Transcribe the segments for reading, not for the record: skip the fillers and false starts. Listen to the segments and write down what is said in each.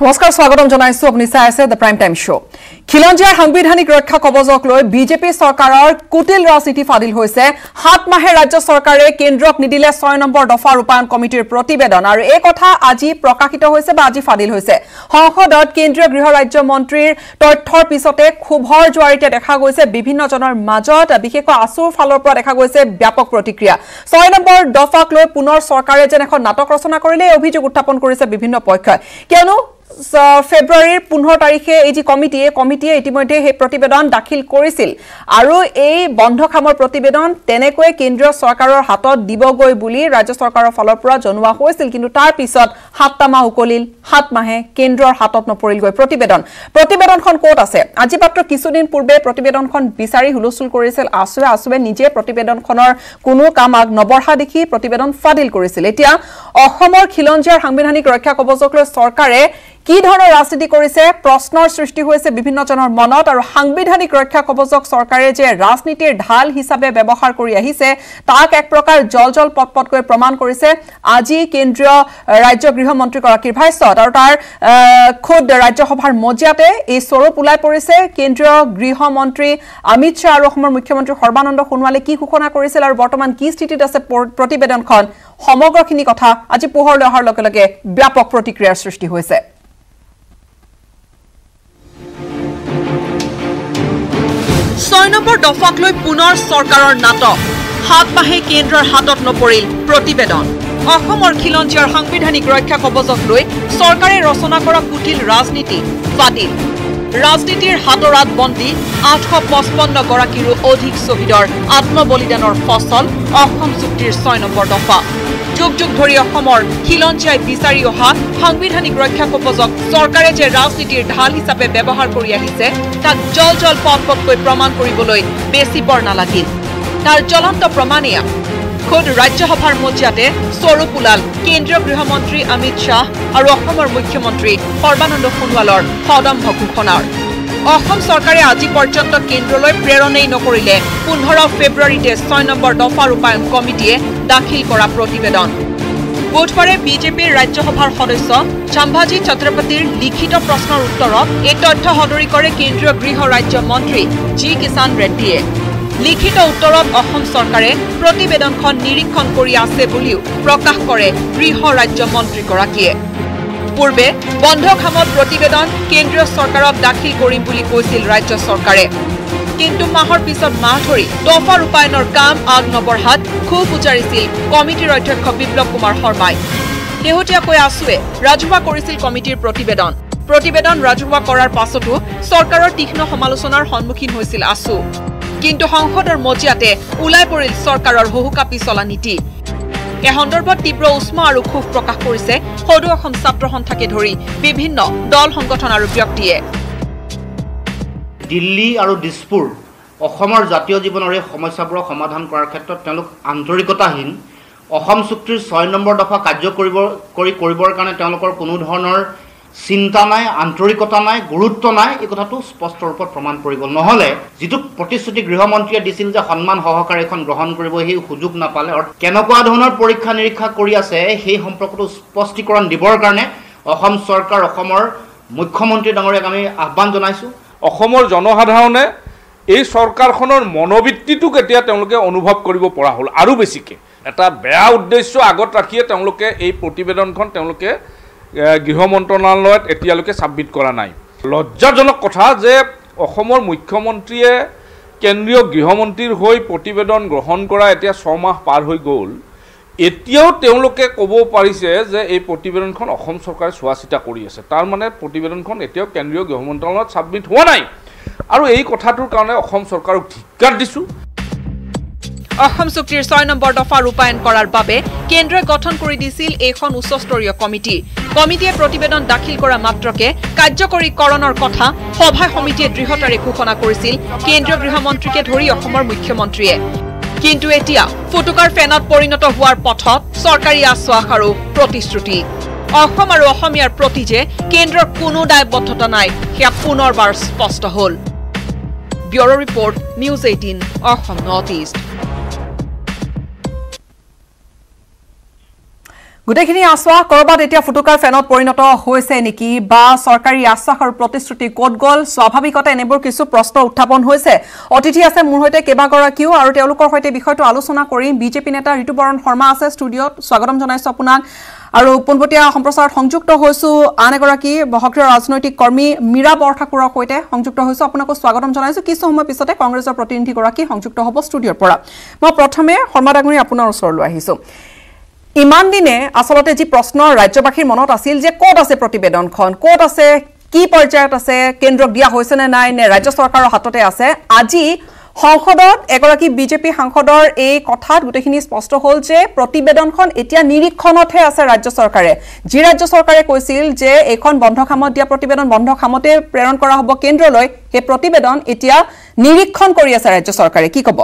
নমস্কাৰ স্বাগতম জনাইছো আপুনি চাই আছে দ্য প্ৰাইম টাইম শ্ব খিলঞ্জিয়াৰ সাংবিধানিক ৰক্ষা কবজক লৈ বিজেপি চৰকাৰৰ কুটিল ৰাজনীতি ফাদিল হৈছে 7 মাহে ৰাজ্য চৰকাৰে কেন্দ্ৰক নিদিলে 6 নম্বৰ দফা ৰূপায়ণ কমিটিৰ প্ৰতিবেদন আৰু এই কথা আজি প্ৰকাশিত হৈছে বা আজি ফাদিল হৈছে সংসদত কেন্দ্ৰীয় গৃহ ৰাজ্য মন্ত্ৰীৰ তথ্যৰ পিছতে ক্ষোভৰ জোৱাৰিতে দেখা গৈছে বিভিন্ন জনৰ মাজত বিশেষকৈ আসুৰ ফালৰ পৰা দেখা গৈছে ব্যাপক প্ৰতিক্ৰিয়া 6 নম্বৰ দফাক লৈ পুনৰ চৰকাৰে যেন এখন নাটক ৰচনা কৰিলে অভিযোগ উত্থাপন কৰিছে বিভিন্ন পক্ষই কিয়নো ফেব্ৰুৱাৰীৰ 15 তাৰিখে এই যে কমিটিয়ে ইতিমধ্যে এই প্ৰতিবেদন দাখিল কৰিছিল আৰু এই বন্ধ খামৰ প্ৰতিবেদন তেনেকৈ কেন্দ্ৰীয় চৰকাৰৰ হাতত দিবগৈ বুলি ৰাজ্য চৰকাৰৰ ফালৰ পৰা জনোৱা হৈছিল কিন্তু তাৰ পিছত 7টা মাহ উকলিল 7 মাহে কেন্দ্ৰৰ হাতত নপৰিলগৈ প্ৰতিবেদনখন ক'ত আছে আজি মাত্ৰ কিছুদিন পূৰ্বে প্ৰতিবেদনখন বিচাৰি হুলস্থুল কৰিছিল আসুৱে নিজে প্ৰতিবেদনখনৰ কোনো কাম আগ নবঢ়া দেখি প্ৰতিবেদন ফাদিল কৰিছিল এতিয়া অসমৰ খিলঞ্জিয়াৰ সাংবিধানিক ৰক্ষা কবজক লৈ চৰকাৰে কি ধৰণৰ ৰাজনীতি কৰিছে প্ৰশ্নৰ সৃষ্টি হৈছে বিভিন্ন জনৰ মনত আৰু সাংবিধানিক ৰক্ষা কবজক চৰকাৰে যে ৰাজনীতিৰ ঢাল হিচাপে ব্যৱহাৰ কৰি আহিছে তাক এক প্ৰকাৰ জল পটকৈ প্ৰমাণ কৰিছে আজি কেন্দ্ৰীয় ৰাজ্য গৃহ মন্ত্ৰীগৰাকীৰ ভাষ্যত আৰু তাৰ খুদ ৰাজ্যসভাৰ মজিয়াতে এই স্বৰূপ ওলাই পৰিছে কেন্দ্ৰীয় গৃহ মন্ত্ৰী অমিত শাহ আৰু অসমৰ মুখ্যমন্ত্ৰী সৰ্বানন্দ সোণোৱালে কি ঘোষণা কৰিছিল আৰু বৰ্তমান কি স্থিতিত আছে প্ৰতিবেদনখন সমগ্ৰখিনি কথা আজি পোহৰলৈ অহাৰ লগে লগে ব্যাপক প্ৰতিক্ৰিয়াৰ সৃষ্টি হৈছে 6 নম্বৰ দফাক লৈ পুনৰ চৰকাৰৰ নাটক 7 মাহে কেন্দ্ৰৰ হাতত নপৰিল প্ৰতিবেদন অসমৰ খিলঞ্জিয়াৰ সাংবিধানিক ৰক্ষা কবজক লৈ চৰকাৰে ৰচনা কৰা কুটিল ৰাজনীতি ফাদিল ৰাজনীতিৰ হাতৰাত বন্দী 855 গৰাকীৰো অধিক শ্বহীদৰ আত্মবলিদানৰ ফচল অসম চুক্তিৰ 6 নম্বৰ দফা যুগ ধৰি অসমৰ খিলঞ্জিয়াই বিচাৰি অহা সাংবিধানিক ৰক্ষা কবজক চৰকাৰে যে ৰাজনীতিৰ ঢাল হিচাপে ব্যৱহাৰ কৰি আহিছে তাক জল পটকৈ প্ৰমাণ কৰিবলৈ বেছি পৰ নালাগিল তাৰ জ্বলন্ত প্ৰমাণেয়া খুদ ৰাজ্যসভাৰ মজিয়াতে স্বৰূপ ওলাল কেন্দ্ৰীয় গৃহমন্ত্ৰী অমিত শাহ আৰু অসমৰ মুখ্যমন্ত্ৰী সৰ্বানন্দ সোণোৱালৰ সদম্ভ ঘোষণাৰ অসম চৰকাৰে আজি পৰ্যন্ত কেন্দ্ৰলৈ প্ৰেৰণেই নকৰিলে 15 ফেব্ৰুৱাৰীতে 6 নম্বৰ দফা ৰূপায়ণ কমিটিয়ে দাখিল কৰা প্ৰতিবেদন বুধবাৰে বিজেপিৰ ৰাজ্যসভাৰ সদস্য সম্ভাজী ছত্ৰপতিৰ লিখিত প্ৰশ্নৰ উত্তৰত এই তথ্য সদৰি কৰে কেন্দ্ৰীয় গৃহ ৰাজ্য মন্ত্ৰী জি কিষাণ ৰেড্ডীয়ে লিখিত উত্তৰত অসম চৰকাৰে প্ৰতিবেদনখন নিৰীক্ষণ কৰি আছে বুলিও প্ৰকাশ কৰে গৃহ ৰাজ্য মন্ত্ৰীগৰাকীয়ে পূৰ্বে বন্ধ খামত প্ৰতিবেদন কেন্দ্ৰীয় চৰকাৰক দাখিল কৰিম বুলি কৈছিল ৰাজ্য চৰকাৰে কিন্তু মাহৰ পিছত মাহ ধৰি দফা ৰূপায়ণৰ কাম আগ নবঢ়াত খুব উজাৰিছিল কমিটিৰ অধ্যক্ষ বিপ্লৱ কুমাৰ শৰ্মাই শেহতীয়াকৈ আসুৱে ৰাজহুৱা কৰিছিল কমিটিৰ প্ৰতিবেদন ৰাজহুৱা কৰাৰ পাছতো চৰকাৰৰ তীক্ষ্ণ সমালোচনাৰ সন্মুখীন হৈছিল আসু কিন্তু সংসদৰ মজিয়াতে ওলাই পৰিল চৰকাৰৰ হুহুকাপি চলা নীতি এই সন্দৰ্ভত তীব্ৰ উষ্মা আৰু ক্ষোভ প্ৰকাশ কৰিছে সদৌ অসম ছাত্ৰ সন্থাকে ধৰি বিভিন্ন দল সংগঠন আৰু ব্যক্তিয়ে দিল্লী আৰু দিছপুৰ অসমৰ জাতীয় জীৱনৰ এই সমস্যাবোৰৰ সমাধান কৰাৰ ক্ষেত্ৰত তেওঁলোক আন্তৰিকতাহীন অসম চুক্তিৰ 6 নম্বৰ দফা কাৰ্য কৰিবৰ কাৰণে তেওঁলোকৰ কোনো ধৰণৰ চিন্তা নাই আন্তৰিকতা নাই গুৰুত্ব নাই এই কথাটো স্পষ্ট ৰূপত প্ৰমাণ কৰি গ'ল নহলে যিটো প্ৰতিশ্ৰুতি গৃহমন্ত্ৰীয়ে দিছিল যে সন্মান সহকাৰে এখন গ্ৰহণ কৰিব সেই সুযোগ নাপালে আৰু কেনেকুৱা ধৰণৰ পৰীক্ষা নিৰীক্ষা কৰি আছে সেই সম্পৰ্কটো স্পষ্টীকৰণ দিবৰ কাৰণে অসম চৰকাৰ অসমৰ মুখ্যমন্ত্ৰী ডাঙৰীয়াক আমি আহ্বান জনাইছো অসমৰ জনসাধাৰণে এই চৰকাৰখনৰ মনোবৃত্তিটো কেতিয়া তেওঁলোকে অনুভৱ কৰিব পৰা হ'ল আৰু বেছিকৈ এটা বেয়া উদ্দেশ্য আগত ৰাখিয়ে তেওঁলোকে এই প্ৰতিবেদনখন তেওঁলোকে গৃহ মন্ত্ৰণালয়ত এতিয়ালৈকে ছাবমিট কৰা নাই লজ্জাজনক কথা যে অসমৰ মুখ্যমন্ত্ৰীয়ে কেন্দ্ৰীয় গৃহমন্ত্ৰীৰ হৈ প্ৰতিবেদন গ্ৰহণ কৰা এতিয়া 6 মাহ পাৰ হৈ গ'ল এতিয়াও তেওঁলোকে ক'ব পাৰিছে যে এই প্ৰতিবেদনখন অসম চৰকাৰে চোৱা চিতা কৰি আছে তাৰ মানে প্ৰতিবেদনখন এতিয়াও কেন্দ্ৰীয় গৃহ মন্ত্ৰণালয়ত ছাবমিট হোৱা নাই আৰু এই কথাটোৰ কাৰণে অসম চৰকাৰক ধিক্কাৰ দিছোঁ অসম চুক্তিৰ 6 নম্বৰ দফা ৰূপায়ণ কৰাৰ বাবে কেন্দ্ৰই গঠন কৰি দিছিল এখন উচ্চস্তৰীয় কমিটিয়ে প্ৰতিবেদন দাখিল কৰা মাত্ৰকে কাৰ্যকৰীকৰণৰ কথা সভা সমিতিয়ে দৃঢ়তাৰে ঘোষণা কৰিছিল কেন্দ্ৰীয় গৃহমন্ত্ৰীকে ধৰি অসমৰ মুখ্যমন্ত্ৰীয়ে কিন্তু এতিয়া ফুটুকাৰ ফেনত পৰিণত হোৱাৰ পথত চৰকাৰী আশ্বাস আৰু প্ৰতিশ্ৰুতি অসম আৰু অসমীয়াৰ প্ৰতি যে কেন্দ্ৰৰ কোনো দায়বদ্ধতা নাই সেয়া পুনৰবাৰ স্পষ্ট হ'ল bureau' report news 18 Assam north east গোটেইখিনি আশ্বাস কৰবাত এতিয়া ফুটুকাৰ ফেনত পৰিণত হৈছে নেকি বা চৰকাৰী আশ্বাস আৰু প্ৰতিশ্ৰুতি ক'ত গ'ল স্বাভাৱিকতে এনেবোৰ কিছু প্ৰশ্ন উত্থাপন হৈছে অতিথি আছে মোৰ হৈতে কেইবাগৰাকীও আৰু তেওঁলোকৰ হৈতে বিষয়টো আলোচনা কৰিম বিজেপি নেতা ঋতুবৰণ শৰ্মা আছে ষ্টুডিঅ'ত স্বাগতম জনাইছো আপোনাক আৰু পোনপটীয়া সম্প্ৰচাৰত সংযুক্ত হৈছো আন এগৰাকী সক্ৰিয় ৰাজনৈতিক কৰ্মী মীৰা বৰঠাকুৰৰ হৈতে সংযুক্ত হৈছো আপোনাকো স্বাগতম জনাইছো কিছু সময় পিছতে কংগ্ৰেছৰ প্ৰতিনিধিগৰাকী সংযুক্ত হ'ব ষ্টুডিঅ'ৰ পৰা মই প্ৰথমে শৰ্মা ডাঙৰী আপোনাৰ ওচৰলৈ আহিছো ইমান দিনে আসলতে যি প্ৰশ্ন ৰাজ্যবাসীৰ মনত আছিল যে ক'ত আছে প্ৰতিবেদনখন ক'ত আছে কি পৰ্যায়ত আছে কেন্দ্ৰক দিয়া হৈছে নে নাই নে ৰাজ্য চৰকাৰৰ হাততে আছে আজি সংসদত এগৰাকী বিজেপি সাংসদৰ এই কথাত গোটেইখিনি স্পষ্ট হ'ল যে প্ৰতিবেদনখন এতিয়া নিৰীক্ষণতহে আছে ৰাজ্য চৰকাৰে যি ৰাজ্য চৰকাৰে কৈছিল যে এইখন বন্ধ খামত দিয়া প্ৰতিবেদন বন্ধ খামতে প্ৰেৰণ কৰা হ'ব কেন্দ্ৰলৈ সেই প্ৰতিবেদন এতিয়া নিৰীক্ষণ কৰি আছে ৰাজ্য চৰকাৰে কি ক'ব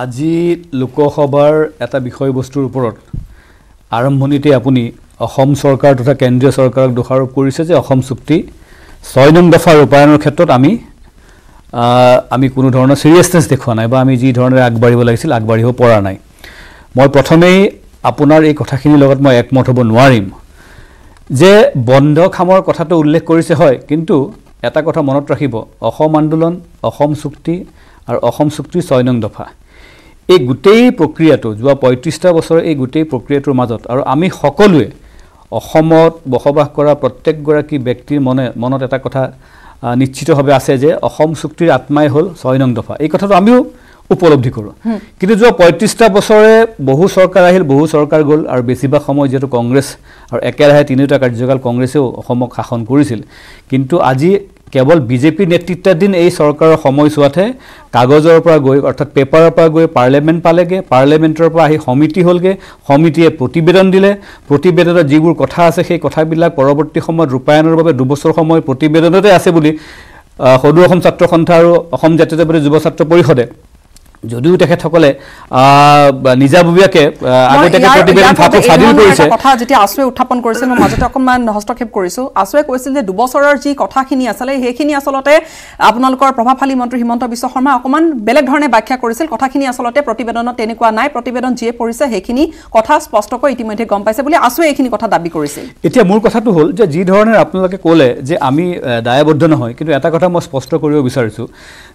আজি লোকসভাৰ এটা বিষয়বস্তুৰ ওপৰত আৰম্ভণিতে আপুনি অসম চৰকাৰ তথা কেন্দ্ৰীয় চৰকাৰক দোষাৰোপ কৰিছে যে অসম চুক্তি 6 নং দফা ৰূপায়ণৰ ক্ষেত্ৰত আমি কোনো ধৰণৰ সিৰিয়াছনেছ দেখুৱা নাই বা আমি যি ধৰণে আগবাঢ়িব লাগিছিল আগবাঢ়িব পৰা নাই মই প্ৰথমেই আপোনাৰ এই কথাখিনিৰ লগত মই একমত হ'ব নোৱাৰিম যে বন্ধ খামৰ কথাটো উল্লেখ কৰিছে হয় কিন্তু এটা কথা মনত ৰাখিব অসম আন্দোলন অসম চুক্তি আৰু অসম চুক্তিৰ 6 নং দফা এই গোটেই প্ৰক্ৰিয়াটো যোৱা ৩৫টা বছৰ এই গোটেই প্ৰক্ৰিয়াটোৰ মাজত আৰু আমি সকলোৱে অসমত বসবাস কৰা প্ৰত্যেকগৰাকী ব্যক্তিৰ মনত এটা কথা নিশ্চিতভাৱে আছে যে অসম চুক্তিৰ আত্মাই হ'ল 6 নং দফা এই কথাটো আমিও উপলব্ধি কৰোঁ কিন্তু যোৱা ৩৫টা বছৰে বহু চৰকাৰ আহিল বহু চৰকাৰ গ'ল আৰু বেছিভাগ সময় যেটো কংগ্ৰেছ আৰু একেৰাহে তিনিটা কাৰ্যকাল কংগ্ৰেছেও অসমক শাসন কৰিছিল কিন্তু আজি কেৱল বিজেপি নেতৃত্বাধীন এই চৰকাৰৰ সময়ছোৱাতহে কাগজৰ পৰা গৈ অৰ্থাৎ পেপাৰৰ পৰা গৈ পাৰ্লিমেণ্ট পালেগে পাৰ্লিমেণ্টৰ পৰা আহি সমিতি হ'লগে সমিতিয়ে প্ৰতিবেদন দিলে প্ৰতিবেদনত যিবোৰ কথা আছে সেই কথাবিলাক পৰৱৰ্তী সময়ত ৰূপায়ণৰ বাবে 2 বছৰ সময় প্ৰতিবেদনতে আছে বুলি সদৌ অসম ছাত্ৰ সন্থা আৰু অসম জাতীয়তাবাদী যুৱ ছাত্ৰ পৰিষদে যদিও তেখেতসকলে নিজাববীয়াকে আগতীয়াকৈ প্ৰতিবেদন ফাদিল কৰিছে কথা যেতিয়া আছুৱে উত্থাপন কৰিছে মই মাজতে অকণমান হস্তক্ষেপ কৰিছো আছুৱে কৈছিল যে 2 বছৰৰ যি কথাখিনি আছিলে সেইখিনি আচলতে আপোনালোকৰ প্ৰভাৱশালী মন্ত্ৰী হিমন্ত বিশ্ব শৰ্মা অকণমান বেলেগ ধৰণে ব্যাখ্যা কৰিছিল কথাখিনি আচলতে প্ৰতিবেদনত তেনেকুৱা নাই প্ৰতিবেদন যিয়ে পৰিছে সেইখিনি কথা স্পষ্টকৈ ইতিমধ্যে গম পাইছে বুলি আছুৱে এইখিনি কথা দাবী কৰিছিল এতিয়া মোৰ কথাটো হ'ল যে যি ধৰণে আপোনালোকে ক'লে যে আমি দায়বদ্ধ নহয় কিন্তু এটা কথা মই স্পষ্ট কৰিব বিচাৰিছো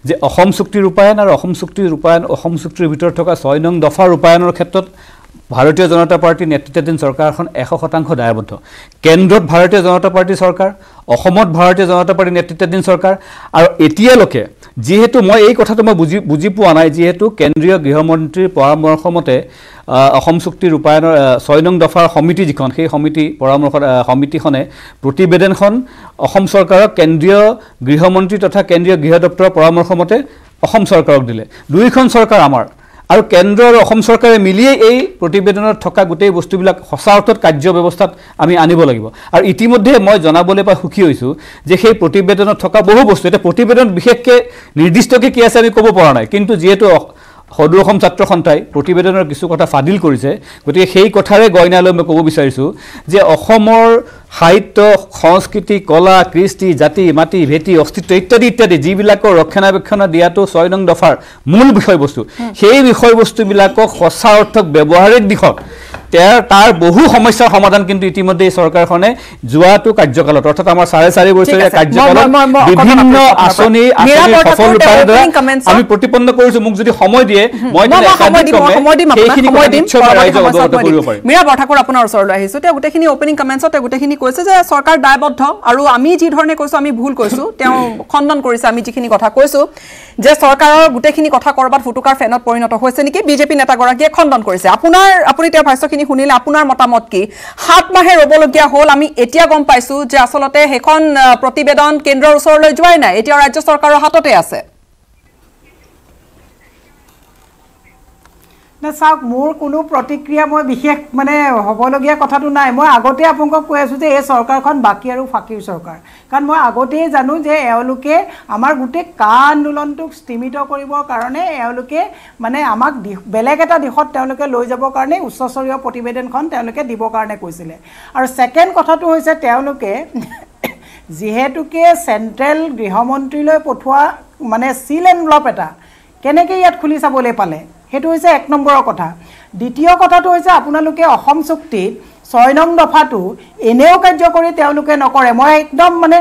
যে অসম চুক্তিৰ ৰূপায়ণ আৰু অসম চুক্তিৰ ৰূপায়ণ অসম চুক্তিৰ ভিতৰত থকা 6 নং দফা ৰূপায়ণৰ ক্ষেত্ৰত ভাৰতীয় জনতা পাৰ্টি নেতৃত্বাধীন চৰকাৰখন 100% দায়বদ্ধ কেন্দ্ৰত ভাৰতীয় জনতা পাৰ্টি চৰকাৰ অসমত ভাৰতীয় জনতা পাৰ্টি নেতৃত্বাধীন চৰকাৰ আৰু এতিয়ালৈকে যেহেতু মই এই কথাটো মই বুজি পোৱা নাই যেহেতু কেন্দ্ৰীয় গৃহমন্ত্ৰীৰ পৰামৰ্শ মতে অসম চুক্তি ৰূপায়ণৰ 6 নং দফাৰ সমিতি যিখন সেই সমিতি পৰামৰ্শ সমিতিখনে প্ৰতিবেদনখন অসম চৰকাৰক কেন্দ্ৰীয় গৃহমন্ত্ৰী তথা কেন্দ্ৰীয় গৃহ দপ্তৰৰ পৰামৰ্শ মতে অসম চৰকাৰক দিলে দুইখন চৰকাৰ আমাৰ আৰু কেন্দ্ৰ আৰু অসম চৰকাৰে মিলিয়ে এই প্ৰতিবেদনত থকা গোটেই বস্তুবিলাক সঁচা অৰ্থত কাৰ্য ব্যৱস্থাত আমি আনিব লাগিব আৰু ইতিমধ্যে মই জনাবলৈ পাই সুখী হৈছো যে সেই প্ৰতিবেদনত থকা বহু বস্তু এটা প্ৰতিবেদন বিশেষকৈ নিৰ্দিষ্টকৈ কি আছে আমি ক'ব পৰা নাই কিন্তু যেহেতু সদৌ অসম ছাত্ৰ সন্থাই প্ৰতিবেদনৰ কিছু কথা ফাদিল কৰিছে গতিকে সেই কথাৰে গইনালৈ মই ক'ব বিচাৰিছো যে অসমৰ সাহিত্য সংস্কৃতি কলা কৃষ্টি জাতি মাটি ভেটি অস্তিত্ব ইত্যাদি ইত্যাদি যিবিলাকৰ ৰক্ষণাবেক্ষণ দিয়াটো 6 নং দফাৰ মূল বিষয়বস্তু সেই বিষয়বস্তুবিলাকক সঁচা অৰ্থক ব্যৱহাৰিক দিশত তাৰ বহু সমস্যাৰ সমাধান কিন্তু ইতিমধ্যে এই চৰকাৰখনে যোৱাটো কাৰ্যকালত অৰ্থাৎ আমাৰ 4.5 বছৰীয়া কাৰ্যকালত বিভিন্ন আঁচনি সফল ৰূপায়ণৰ দ্বাৰা আমি প্ৰতিপন্ন কৰিছো মোক যদি সময় দিয়ে মই মীৰা বৰঠাকুৰ আপোনাৰ ওচৰলৈ আহিছো তেওঁ গোটেইখিনি অপেনিং কমেণ্টছত গোটেইখিনি কৈছে যে চৰকাৰ দায়বদ্ধ আৰু আমি যি ধৰণে কৈছো আমি ভুল কৈছো তেওঁ খণ্ডন কৰিছে আমি যিখিনি কথা কৈছো যে চৰকাৰৰ গোটেইখিনি কথা কৰবাত ফুটুকাৰ ফেনত পৰিণত হৈছে নেকি বিজেপি নেতাগৰাকীয়ে খণ্ডন কৰিছে আপুনি তেওঁৰ ভাষ্যখিনি শুনিলে আপোনাৰ মতামত কি 7 মাহে ৰবলগীয়া হ'ল আমি এতিয়া গম পাইছো যে আসলতে হেখন প্ৰতিবেদন কেন্দ্ৰৰ ওচৰলৈ যোৱাই নাই এতিয়া ৰাজ্য চৰকাৰৰ হাততে আছে না চাওক মোৰ কোনো প্ৰতিক্ৰিয়া মই বিশেষ মানে হ'বলগীয়া কথাটো নাই মই আগতে আপোনাক কৈ আছো যে এই চৰকাৰখন বাকী আৰু ফাকিৰ চৰকাৰ কাৰণ মই আগতেই জানো যে এওঁলোকে আমাৰ গোটেই আন্দোলনটোক স্থিমিত কৰিবৰ কাৰণে এওঁলোকে মানে আমাক বেলেগ এটা দিশত তেওঁলোকে লৈ যাবৰ কাৰণে উচ্চস্তৰীয় প্ৰতিবেদনখন তেওঁলোকে দিবৰ কাৰণে কৈছিলে আৰু সেকেন্ড কথাটো হৈছে তেওঁলোকে যেহেতুকে চেন্ট্ৰেল গৃহমন্ত্ৰীলৈ পঠোৱা মানে সিল এনভলপ এটা কেনেকৈ ইয়াত খুলি চাবলৈ পালে হেতু হৈছে 1 নম্বৰৰ কথা দ্বিতীয় কথাটো হৈছে আপোনালোকে অসম চুক্তিত 6 নং দফাটো এনেও কাৰ্যকৰী তেওঁলোকে নকৰে মই একদম মানে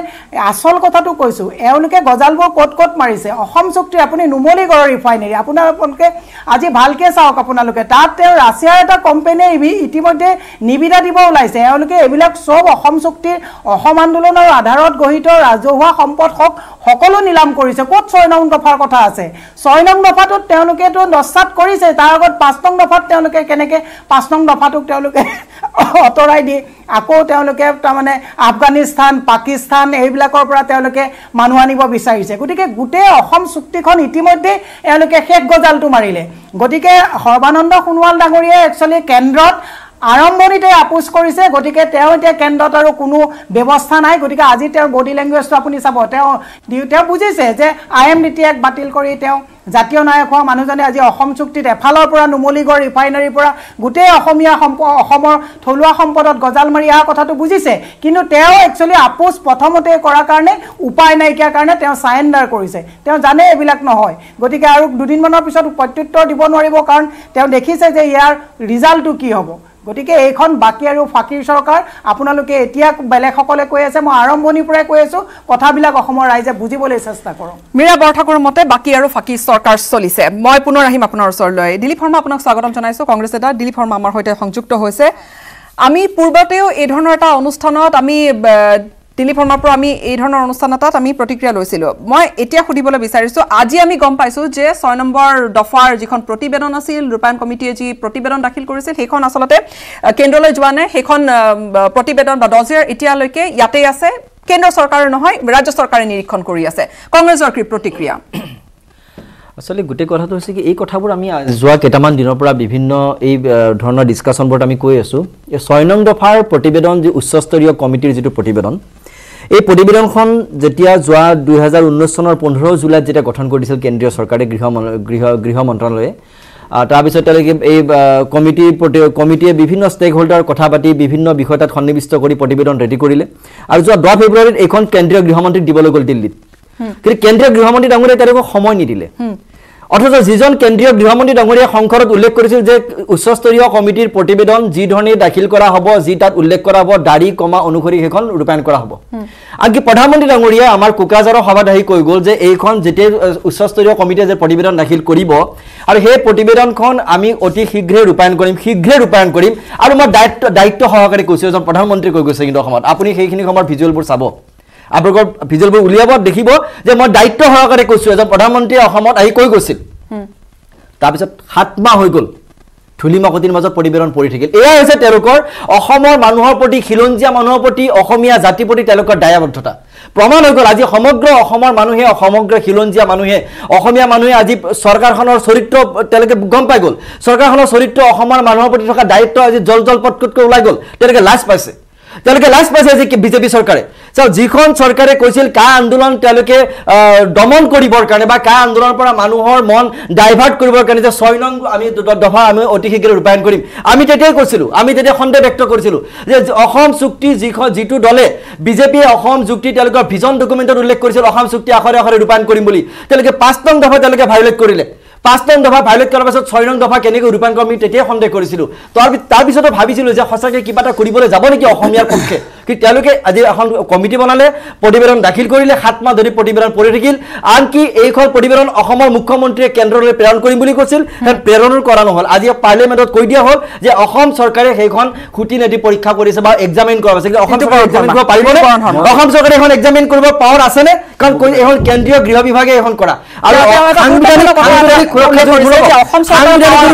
আসল কথাটো কৈছোঁ এওঁলোকে গজালবোৰ ক'ত মাৰিছে অসম চুক্তি আপুনি নুমলীগড় ৰিফাইনেৰী আপোনালোকে আজি ভালকৈ চাওক আপোনালোকে তাত তেওঁ ৰাছিয়াৰ এটা কোম্পানীয়ে ইতিমধ্যে নিবিদা দিব ওলাইছে এওঁলোকে এইবিলাক চব অসম চুক্তিৰ অসম আন্দোলনৰ আধাৰত গঠিত ৰাজহুৱা সম্পদ সকলো নিলাম কৰিছে ক'ত 6 নং দফাৰ কথা আছে 6 নং দফাটোত তেওঁলোকেতো নস্বাত কৰিছে তাৰ আগত 5 নং দফাত তেওঁলোকে কেনেকৈ 5 নং দফাটোক তেওঁলোকে অতৰাই দি আকৌ তেওঁলোকে তাৰমানে আফগানিস্তান পাকিস্তান এইবিলাকৰ পৰা তেওঁলোকে মানুহ আনিব বিচাৰিছে গতিকে গোটেই অসম চুক্তিখন ইতিমধ্যে এওঁলোকে শেষ গজালটো মাৰিলে গতিকে সৰ্বানন্দ সোণোৱাল ডাঙৰীয়াই একচুৱেলি কেন্দ্ৰত আৰম্ভণিতে আপোচ কৰিছে গতিকে তেওঁ এতিয়া কেন্দ্ৰত আৰু কোনো ব্যৱস্থা নাই গতিকে আজি তেওঁৰ বডি লেংগুৱেজটো আপুনি চাব তেওঁ বুজিছে যে IMDT এক্ট বাতিল কৰি তেওঁ জাতীয় নায়ক হোৱা মানুহজনে আজি অসম চুক্তিত এফালৰ পৰা নুমলীগড় ৰিফাইনাৰীৰ পৰা গোটেই অসমৰ থলুৱা সম্পদত গজাল মাৰি অহা কথাটো বুজিছে কিন্তু তেওঁ একচুৱেলি আপোচ প্ৰথমতে কৰাৰ কাৰণে উপায় নাইকিয়াৰ কাৰণে তেওঁ চাৰেণ্ডাৰ কৰিছে তেওঁ জানে এইবিলাক নহয় গতিকে আৰু দুদিনমানৰ পিছত প্ৰত্যুত্তৰ দিব নোৱাৰিব কাৰণ তেওঁ দেখিছে যে ইয়াৰ ৰিজাল্টটো কি হ'ব গতিকে এইখন বাকী আৰু ফাকিৰ চৰকাৰ আপোনালোকে এতিয়া বেলেগসকলে কৈ আছে মই আৰম্ভণিৰ পৰাই কৈ আছোঁ কথাবিলাক অসমৰ ৰাইজে বুজিবলৈ চেষ্টা কৰক মীৰা বৰঠাকুৰৰ মতে বাকী আৰু ফাকিৰ চৰকাৰ চলিছে মই পুনৰ আহিম আপোনাৰ ওচৰলৈ দিলীপ শৰ্মা আপোনাক স্বাগতম জনাইছোঁ কংগ্ৰেছ নেতা দিলীপ শৰ্মা আমাৰ সৈতে সংযুক্ত হৈছে আমি পূৰ্বতেও এই ধৰণৰ এটা অনুষ্ঠানত আমি দিলীপ শৰ্মাৰ পৰা আমি এই ধৰণৰ অনুষ্ঠান এটাত আমি প্ৰতিক্ৰিয়া লৈছিলোঁ মই এতিয়া সুধিবলৈ বিচাৰিছোঁ আজি আমি গম পাইছোঁ যে 6 নম্বৰ দফাৰ যিখন প্ৰতিবেদন আছিল ৰূপায়ণ কমিটিয়ে যি প্ৰতিবেদন দাখিল কৰিছিল সেইখন আচলতে কেন্দ্ৰলৈ যোৱা নাই সেইখন প্ৰতিবেদন বা ডজিয়াৰ এতিয়ালৈকে ইয়াতেই আছে কেন্দ্ৰ চৰকাৰে নহয় ৰাজ্য চৰকাৰে নিৰীক্ষণ কৰি আছে কংগ্ৰেছৰ কি প্ৰতিক্ৰিয়া আসলে গোটেই কথাটো হৈছে কি এই কথাবোৰ আমি যোৱা কেইটামান দিনৰ পৰা বিভিন্ন এই ধৰণৰ ডিসকাশনবোৰত আমি কৈ আছোঁ এই 6 নং দফাৰ প্ৰতিবেদন যি উচ্চস্তৰীয় কমিটিৰ যিটো প্ৰতিবেদন এই প্ৰতিবেদনখন যেতিয়া যোৱা 2019 চনৰ 15 জুলাইত যেতিয়া গঠন কৰিছিল কেন্দ্ৰীয় চৰকাৰে গৃহ মন্ত্ৰালয়ে তাৰপিছত তেওঁলোকে এই কমিটিয়ে বিভিন্ন ষ্টেক হোল্ডাৰ কথা পাতি বিভিন্ন বিষয় তাত সন্নিবিষ্ট কৰি প্ৰতিবেদন ৰেডি কৰিলে আৰু যোৱা 10 ফেব্ৰুৱাৰীত এইখন কেন্দ্ৰীয় গৃহমন্ত্ৰীক দিবলৈ গ'ল দিল্লীত কিন্তু কেন্দ্ৰীয় গৃহমন্ত্ৰী ডাঙৰীয়াই তেওঁলোকক সময় নিদিলে অথচ যিজন কেন্দ্ৰীয় গৃহমন্ত্ৰী ডাঙৰীয়া সংসদত উল্লেখ কৰিছিল যে উচ্চস্তৰীয় কমিটিৰ প্ৰতিবেদন যি ধৰণে দাখিল কৰা হ'ব যি তাত উল্লেখ কৰা হ'ব দাড়ি কমা অনুসৰি সেইখন ৰূপায়ণ কৰা হ'ব আনকি প্ৰধানমন্ত্ৰী ডাঙৰীয়া আমাৰ কোকৰাঝাৰৰ সভাত আহি কৈ গ'ল যে এইখন যেতিয়া উচ্চস্তৰীয় কমিটিয়ে যে প্ৰতিবেদন দাখিল কৰিব আৰু সেই প্ৰতিবেদনখন আমি অতি শীঘ্ৰে ৰূপায়ণ কৰিম আৰু মই দায়িত্ব সহকাৰে কৈছোঁ এজন প্ৰধানমন্ত্ৰী কৈ গৈছে কিন্তু অসমত আপুনি সেইখিনি সময়ৰ ভিজুৱেলবোৰ চাব আপোনালোকৰ ভিজুৱেলবোৰ উলিয়াব দেখিব যে মই দায়িত্ব সহকাৰে কৈছোঁ এজন প্ৰধানমন্ত্ৰীয়ে অসমত আহি কৈ গৈছিল তাৰপিছত 7 মাহ হৈ গ'ল ধূলিমাকতিৰ মাজত প্ৰতিবেদন পৰি থাকিল এয়া হৈছে তেওঁলোকৰ অসমৰ মানুহৰ প্ৰতি খিলঞ্জীয়া মানুহৰ প্ৰতি অসমীয়া জাতিৰ প্ৰতি তেওঁলোকৰ দায়বদ্ধতা প্ৰমাণ হৈ গ'ল আজি সমগ্ৰ অসমৰ মানুহে সমগ্ৰ খিলঞ্জীয়া মানুহে অসমীয়া মানুহে আজি চৰকাৰখনৰ চৰিত্ৰ তেওঁলোকে গম পাই গ'ল চৰকাৰখনৰ চৰিত্ৰ অসমৰ মানুহৰ প্ৰতি থকা দায়িত্ব আজি জলপটকৈ ওলাই গ'ল তেওঁলোকে লাজ পাইছে যে বিজেপি চৰকাৰে যিখন চৰকাৰে কৈছিল কা আন্দোলন তেওঁলোকে দমন কৰিবৰ কাৰণে বা কা আন্দোলনৰ পৰা মানুহৰ মন ডাইভাৰ্ট কৰিবৰ কাৰণে যে 6 নং আমি দফা আমি অতি শীঘ্ৰে ৰূপায়ণ কৰিম আমি তেতিয়াই কৈছিলোঁ আমি তেতিয়া সন্দেহ ব্যক্ত কৰিছিলোঁ যে অসম চুক্তি যিটো দলে বিজেপিয়ে অসম চুক্তি তেওঁলোকৰ ভিজন ডকুমেণ্টত উল্লেখ কৰিছিল অসম চুক্তি আখৰে আখৰে ৰূপায়ণ কৰিম বুলি তেওঁলোকে 5 নং দফা তেওঁলোকে ভায়োলেট কৰিলে 5 নং দফা ভায়োলেট কৰাৰ পাছত 6 নং দফা কেনেকৈ ৰূপায়ণ কৰিম তেতিয়াই সন্দেহ কৰিছিলোঁ তাৰপিছতো ভাবিছিলোঁ যে সঁচাকৈ কিবা এটা কৰিবলৈ যাব নেকি অসমীয়াৰ পক্ষে কিন্তু তেওঁলোকে আজি এখন কমিটি বনালে প্ৰতিবেদন দাখিল কৰিলে 7 মাহ ধৰি প্ৰতিবেদন পৰি থাকিল আনকি এইখন প্ৰতিবেদন অসমৰ মুখ্যমন্ত্ৰীয়ে কেন্দ্ৰলৈ প্ৰেৰণ কৰিম বুলি কৈছিল প্ৰেৰণৰ কৰা নহ'ল আজি পাৰ্লিয়ামেণ্টত কৈ দিয়া হ'ল যে অসম চৰকাৰে সেইখন খুটি নেটি পৰীক্ষা কৰিছে বা এক্সামিন কৰা হৈছে অসম চৰকাৰে এক্সামিন কৰিব পাৰিবনে অসম চৰকাৰে এখন এক্সামিন কৰিব পাৱাৰ আছেনে কাৰণ এখন কেন্দ্ৰীয় গৃহ বিভাগে এখন কৰা আৰু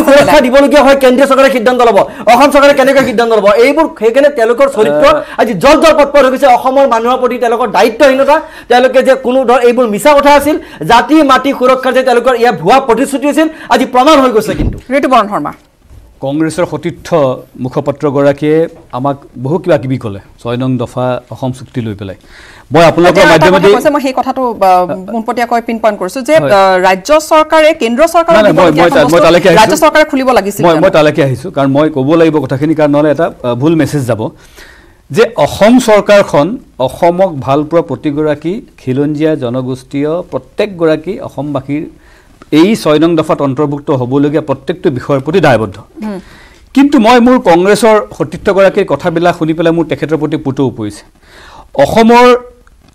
সুৰক্ষা দিবলগীয়া হয় কেন্দ্ৰীয় চৰকাৰে সিদ্ধান্ত ল'ব অসম চৰকাৰে কেনেকৈ সিদ্ধান্ত ল'ব এইবোৰ সেইকাৰণে তেওঁলোকৰ চৰিত্ৰ আজি জলপটপট হৈ গৈছে অসমৰ মানুহৰ প্ৰতি তেওঁলোকৰ দায়িত্বহীনতা তেওঁলোকে যে কোনো ধৰ এইবোৰ মিছা কথা আছিল জাতি মাটি সুৰক্ষাৰ যে তেওঁলোকৰ ইয়াৰ ভুৱা প্ৰতিশ্ৰুতি আছিল আজি প্ৰমাণ হৈ গৈছে কিন্তু ঋতুপৰ্ণ শৰ্মা কংগ্ৰেছৰ সতীৰ্থ মুখপাত্ৰগৰাকীয়ে আমাক বহু কিবা কিবি ক'লে 6 নং দফা অসম চুক্তি লৈ পেলাই মই আপোনালোকৰ মাধ্যমেদি মই সেই কথাটো পোনপটীয়াকৈ পিন পইণ্ট কৰিছোঁ যে ৰাজ্য চৰকাৰে কেন্দ্ৰ চৰকাৰে ৰাজ্য চৰকাৰে খুলিব লাগিছিল মই তালৈকে আহিছোঁ কাৰণ মই ক'ব লাগিব কথাখিনি কাৰণ নহ'লে এটা ভুল মেছেজ যাব যে অসম চৰকাৰখন অসমক ভাল পোৱা প্ৰতিগৰাকী খিলঞ্জীয়া জনগোষ্ঠীয় প্ৰত্যেকগৰাকী অসমবাসীৰ এই 6 নং দফাত অন্তৰ্ভুক্ত হ'বলগীয়া প্ৰত্যেকটো বিষয়ৰ প্ৰতি দায়বদ্ধ কিন্তু মই মোৰ কংগ্ৰেছৰ সতীৰ্থগৰাকীৰ কথাবিলাক শুনি পেলাই মোৰ তেখেতৰ প্ৰতি পুতৌ পৰিছে অসমৰ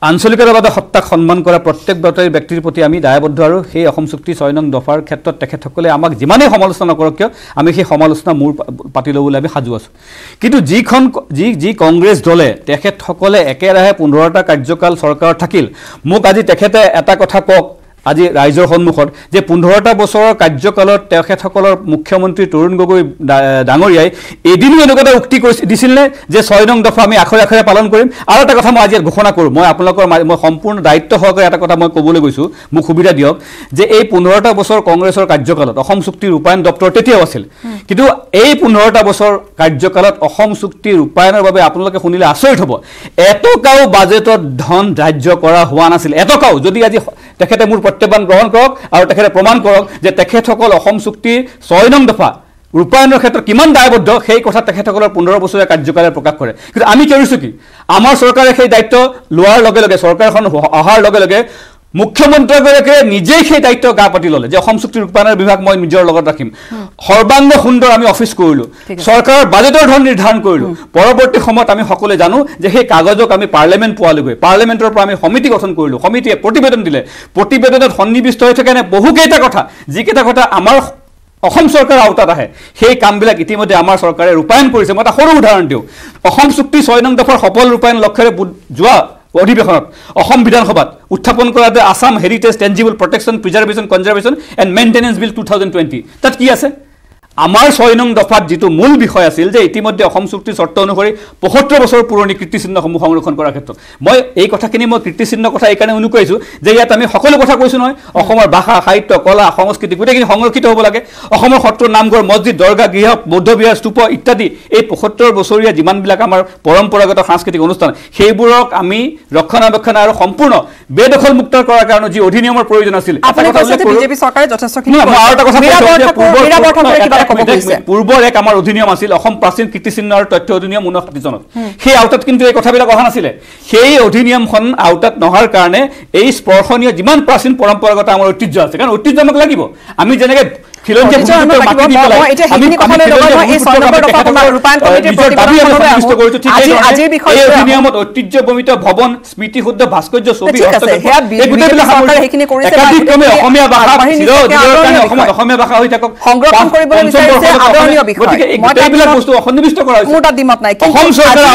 আঞ্চলিকতাবাদী সত্তাক সন্মান কৰা প্ৰত্যেক ব্যক্তিৰ প্ৰতি আমি দায়বদ্ধ আৰু সেই অসম চুক্তি 6 নং দফাৰ ক্ষেত্ৰত তেখেতসকলে আমাক যিমানেই সমালোচনা কৰক কিয় আমি সেই সমালোচনা মূৰ পাতি ল'বলৈ আমি সাজু আছোঁ কিন্তু যি কংগ্ৰেছ দলে তেখেতসকলে একেৰাহে 15টা কাৰ্যকাল চৰকাৰত থাকিল মোক আজি তেখেতে এটা কথা কওক আজি ৰাইজৰ সন্মুখত যে 15টা বছৰৰ কাৰ্যকালত তেখেতসকলৰ মুখ্যমন্ত্ৰী তৰুণ গগৈ ডাঙৰীয়াই এদিনো এনেকুৱা উক্তি দিছিল নে যে 6 নং দফা আমি আখৰে আখৰে পালন কৰিম আৰু এটা কথা মই আজি ঘোষণা কৰোঁ মই আপোনালোকৰ মই সম্পূৰ্ণ দায়িত্ব সহকাৰে এটা কথা মই ক'বলৈ গৈছোঁ মোক সুবিধা দিয়ক যে এই 15টা বছৰ কংগ্ৰেছৰ কাৰ্যকালত অসম চুক্তি ৰূপায়ণ দপ্তৰ তেতিয়াও আছিল কিন্তু এই 15টা বছৰ কাৰ্যকালত অসম চুক্তি ৰূপায়ণৰ বাবে আপোনালোকে শুনিলে আচৰিত হ'ব এটকাও বাজেটত ধন ধাৰ্য কৰা হোৱা নাছিল এটকাও যদি আজি তেখেতে মোৰ প্ৰত্যাহ্বান গ্ৰহণ কৰক আৰু তেখেতে প্ৰমাণ কৰক যে তেখেতসকল অসম চুক্তিৰ 6 নং দফা ৰূপায়ণৰ ক্ষেত্ৰত কিমান দায়বদ্ধ সেই কথা তেখেতসকলৰ 15 বছৰীয়া কাৰ্যকালে প্ৰকাশ কৰে কিন্তু আমি কৰিছোঁ কি আমাৰ চৰকাৰে সেই দায়িত্ব লোৱাৰ লগে লগে চৰকাৰখন অহাৰ লগে লগে মুখ্যমন্ত্ৰীগৰাকীয়ে নিজেই সেই দায়িত্ব গা পাতি ল'লে যে অসম চুক্তি ৰূপায়ণৰ বিভাগ মই নিজৰ লগত ৰাখিম সৰ্বাংগ সুন্দৰ আমি অফিচ কৰিলোঁ চৰকাৰৰ বাজেটৰ ধন নিৰ্ধাৰণ কৰিলোঁ পৰৱৰ্তী সময়ত আমি সকলোৱে জানো যে সেই কাগজক আমি পাৰ্লিয়ামেণ্ট পোৱালৈগৈ পাৰ্লিয়ামেণ্টৰ পৰা আমি সমিতি গঠন কৰিলোঁ সমিতিয়ে প্ৰতিবেদন দিলে প্ৰতিবেদনত সন্নিৱিষ্ট হৈ থাকে বহুকেইটা কথা যিকেইটা কথা আমাৰ অসম চৰকাৰৰ আওতাত আহে সেই কামবিলাক ইতিমধ্যে আমাৰ চৰকাৰে ৰূপায়ণ কৰিছে মই এটা সৰু উদাহৰণ দিওঁ অসম চুক্তি 6 নং দফাৰ সফল ৰূপায়ণ লক্ষ্যৰে যোৱা অধিৱেশনত অসম বিধানসভাত উত্থাপন কৰা Assam heritage tangible protection preservation conservation and maintenance bill 2020 তাত কি আছে আমাৰ 6 নং দফাত যিটো মূল বিষয় আছিল যে ইতিমধ্যে অসম চুক্তিৰ চৰ্ত অনুসৰি 75 বছৰ পুৰণি কীৰ্তিচিহ্নসমূহ সংৰক্ষণ কৰাৰ ক্ষেত্ৰত মই এই কথাখিনি মই কীৰ্তিচিহ্ন কথা এইকাৰণে অনুকৰিছোঁ যে ইয়াত আমি সকলো কথা কৈছোঁ নহয় অসমৰ ভাষা সাহিত্য কলা সংস্কৃতি গোটেইখিনি সংৰক্ষিত হ'ব লাগে অসমৰ সত্ৰ নামঘৰ মছজিদ দৰগাহ গৃহ বৌদ্ধ বিহাৰ স্তূপ ইত্যাদি এই 75 বছৰীয়া যিমানবিলাক আমাৰ পৰম্পৰাগত সাংস্কৃতিক অনুষ্ঠান সেইবোৰক আমি ৰক্ষণাবেক্ষণ আৰু সম্পূৰ্ণ বেদখল মুক্ত কৰাৰ কাৰণে যি অধিনিয়মৰ প্ৰয়োজন আছিল বিজেপি চৰকাৰে যথেষ্টখিনি পূৰ্বৰ এক আমাৰ অধিনিয়ম আছিল অসম প্ৰাচীন কীৰ্তিচিহ্ন আৰু তথ্য অধিনিয়ম 1960 চনত সেই আওতাত কিন্তু এই কথাবিলাক অহা নাছিলে সেই অধিনিয়মখন আওতাত নহাৰ কাৰণে এই স্পৰ্শনীয় যিমান প্ৰাচীন পৰম্পৰাগত আমাৰ ঐতিহ্য আছে কাৰণ ঐতিহ্য আমাক লাগিব আমি যেনেকৈ ঐতিহ্যবমিত ভৱন স্মৃতিশুদ্ধ ভাস্কৰ্য ছবি অসমীয়া ভাষা অসমীয়া ভাষা হৈ থাকক গোটেইবিলাক বস্তু সন্নিৱিষ্ট কৰা হৈছে অসম চৰকাৰে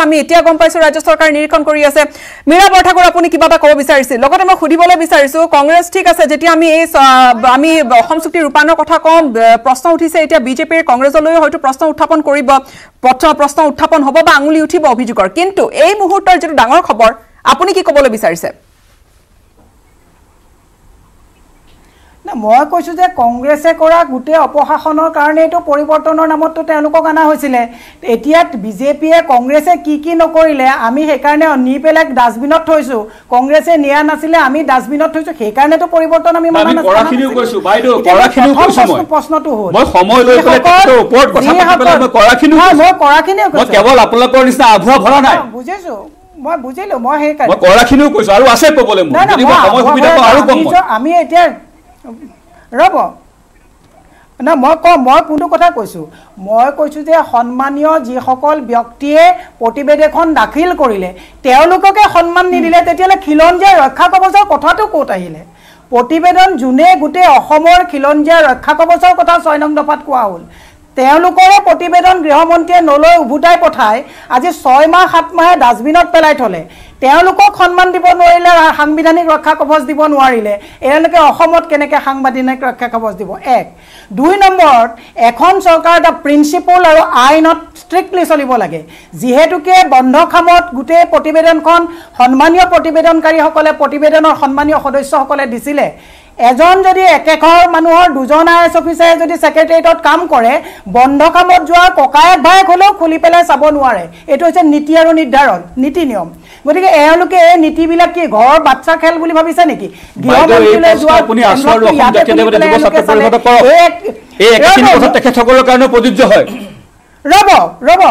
আমি এতিয়া গম পাইছো ৰাজ্য চৰকাৰে নিৰীক্ষণ কৰি আছে মীৰা বৰঠাকুৰ আপুনি কিবা এটা ক'ব বিচাৰিছিল লগতে মই সুধিবলৈ বিচাৰিছো কংগ্ৰেছ ঠিক আছে যেতিয়া আমি অসম চুক্তি ৰূপায়ণৰ কথা কম প্ৰশ্ন উঠিছে এতিয়া বিজেপিৰ কংগ্ৰেছলৈ হয়তো প্ৰশ্ন উত্থাপন কৰিব প্ৰশ্ন উত্থাপন হ'ব বা আঙুলি উঠিব অভিযোগৰ কিন্তু এই মুহূৰ্তৰ যেটো ডাঙৰ খবৰ আপুনি কি ক'বলৈ বিচাৰিছে না মই কৈছোঁ যে কংগ্ৰেছে কৰা গোটেই অপশাসনৰ কাৰণে এইটো পৰিৱৰ্তনৰ নামততো তেওঁলোকক অনা হৈছিলে এতিয়া বিজেপিয়ে কংগ্ৰেছে কি নকৰিলে আমি সেইকাৰণে নি পেলাই ডাষ্টবিনত থৈছোঁ কংগ্ৰেছে নিয়া নাছিলে আমি ডাষ্টবিনত থৈছোঁ সেইকাৰণেতো পৰিৱৰ্তন আমি মানা নাছিলোঁ প্ৰশ্নটো হ'ল মই কেৱল আপোনালোকৰ নিচিনা আভুৱা ভৰা নাই বুজিছোঁ মই বুজিলোঁ মই সেইকাৰণে মই কৰাখিনিও কৈছোঁ আৰু আছে ক'বলৈ আমি এতিয়া ৰ'ব না মই কোনটো কথা কৈছোঁ মই কৈছোঁ যে সন্মানীয় যিসকল ব্যক্তিয়ে প্ৰতিবেদন দাখিল কৰিলে তেওঁলোককে সন্মান নিদিলে তেতিয়াহ'লে খিলঞ্জীয়া ৰক্ষা কৱচৰ কথাটো ক'ত আহিলে প্ৰতিবেদন যোনে গোটেই অসমৰ খিলঞ্জীয়া ৰক্ষা কৱচৰ কথা 6 নং দফাত কোৱা হ'ল তেওঁলোকৰে প্ৰতিবেদন গৃহমন্ত্ৰীয়ে নলৈ উভতাই পঠাই আজি 6 মাহ 7 মাহে ডাষ্টবিনত পেলাই থলে তেওঁলোকক সন্মান দিব নোৱাৰিলে সাংবিধানিক ৰক্ষা কৱচ দিব নোৱাৰিলে এওঁলোকে অসমত কেনেকৈ সাংবিধানিক ৰক্ষা কৱচ দিব 1 2 নম্বৰত এখন চৰকাৰ এটা প্ৰিন্সিপল আৰু আইনত ষ্ট্ৰিক্টলি চলিব লাগে যিহেতুকে বন্ধ খামত গোটেই প্ৰতিবেদনখন সন্মানীয় প্ৰতিবেদনকাৰীসকলে প্ৰতিবেদনৰ সন্মানীয় সদস্যসকলে দিছিলে এজন যদি একেঘৰ মানুহৰ দুজন আইএছ অফিচাৰে যদি সেক্ৰেটাৰিয়েটত কাম কৰে বন্ধ কামত যোৱা ককায়েক ভায়েক হ'লেও খুলি পেলাই চাব নোৱাৰে এইটো হৈছে নীতি আৰু নিৰ্ধাৰণ নীতি নিয়ম গতিকে এওঁলোকে এই নীতিবিলাক কি ঘৰৰ বাচ্চা খেল বুলি ভাবিছে নেকি গৃহমন্ত্ৰীলৈ যোৱা আপুনি আচৰ অসম জাতীয় যুৱ ছাত্ৰ পৰিষদৰ কৰক এই একেখিনি কথা তেখেতসকলৰ কাৰণে প্ৰযোজ্য হয় ৰ'ব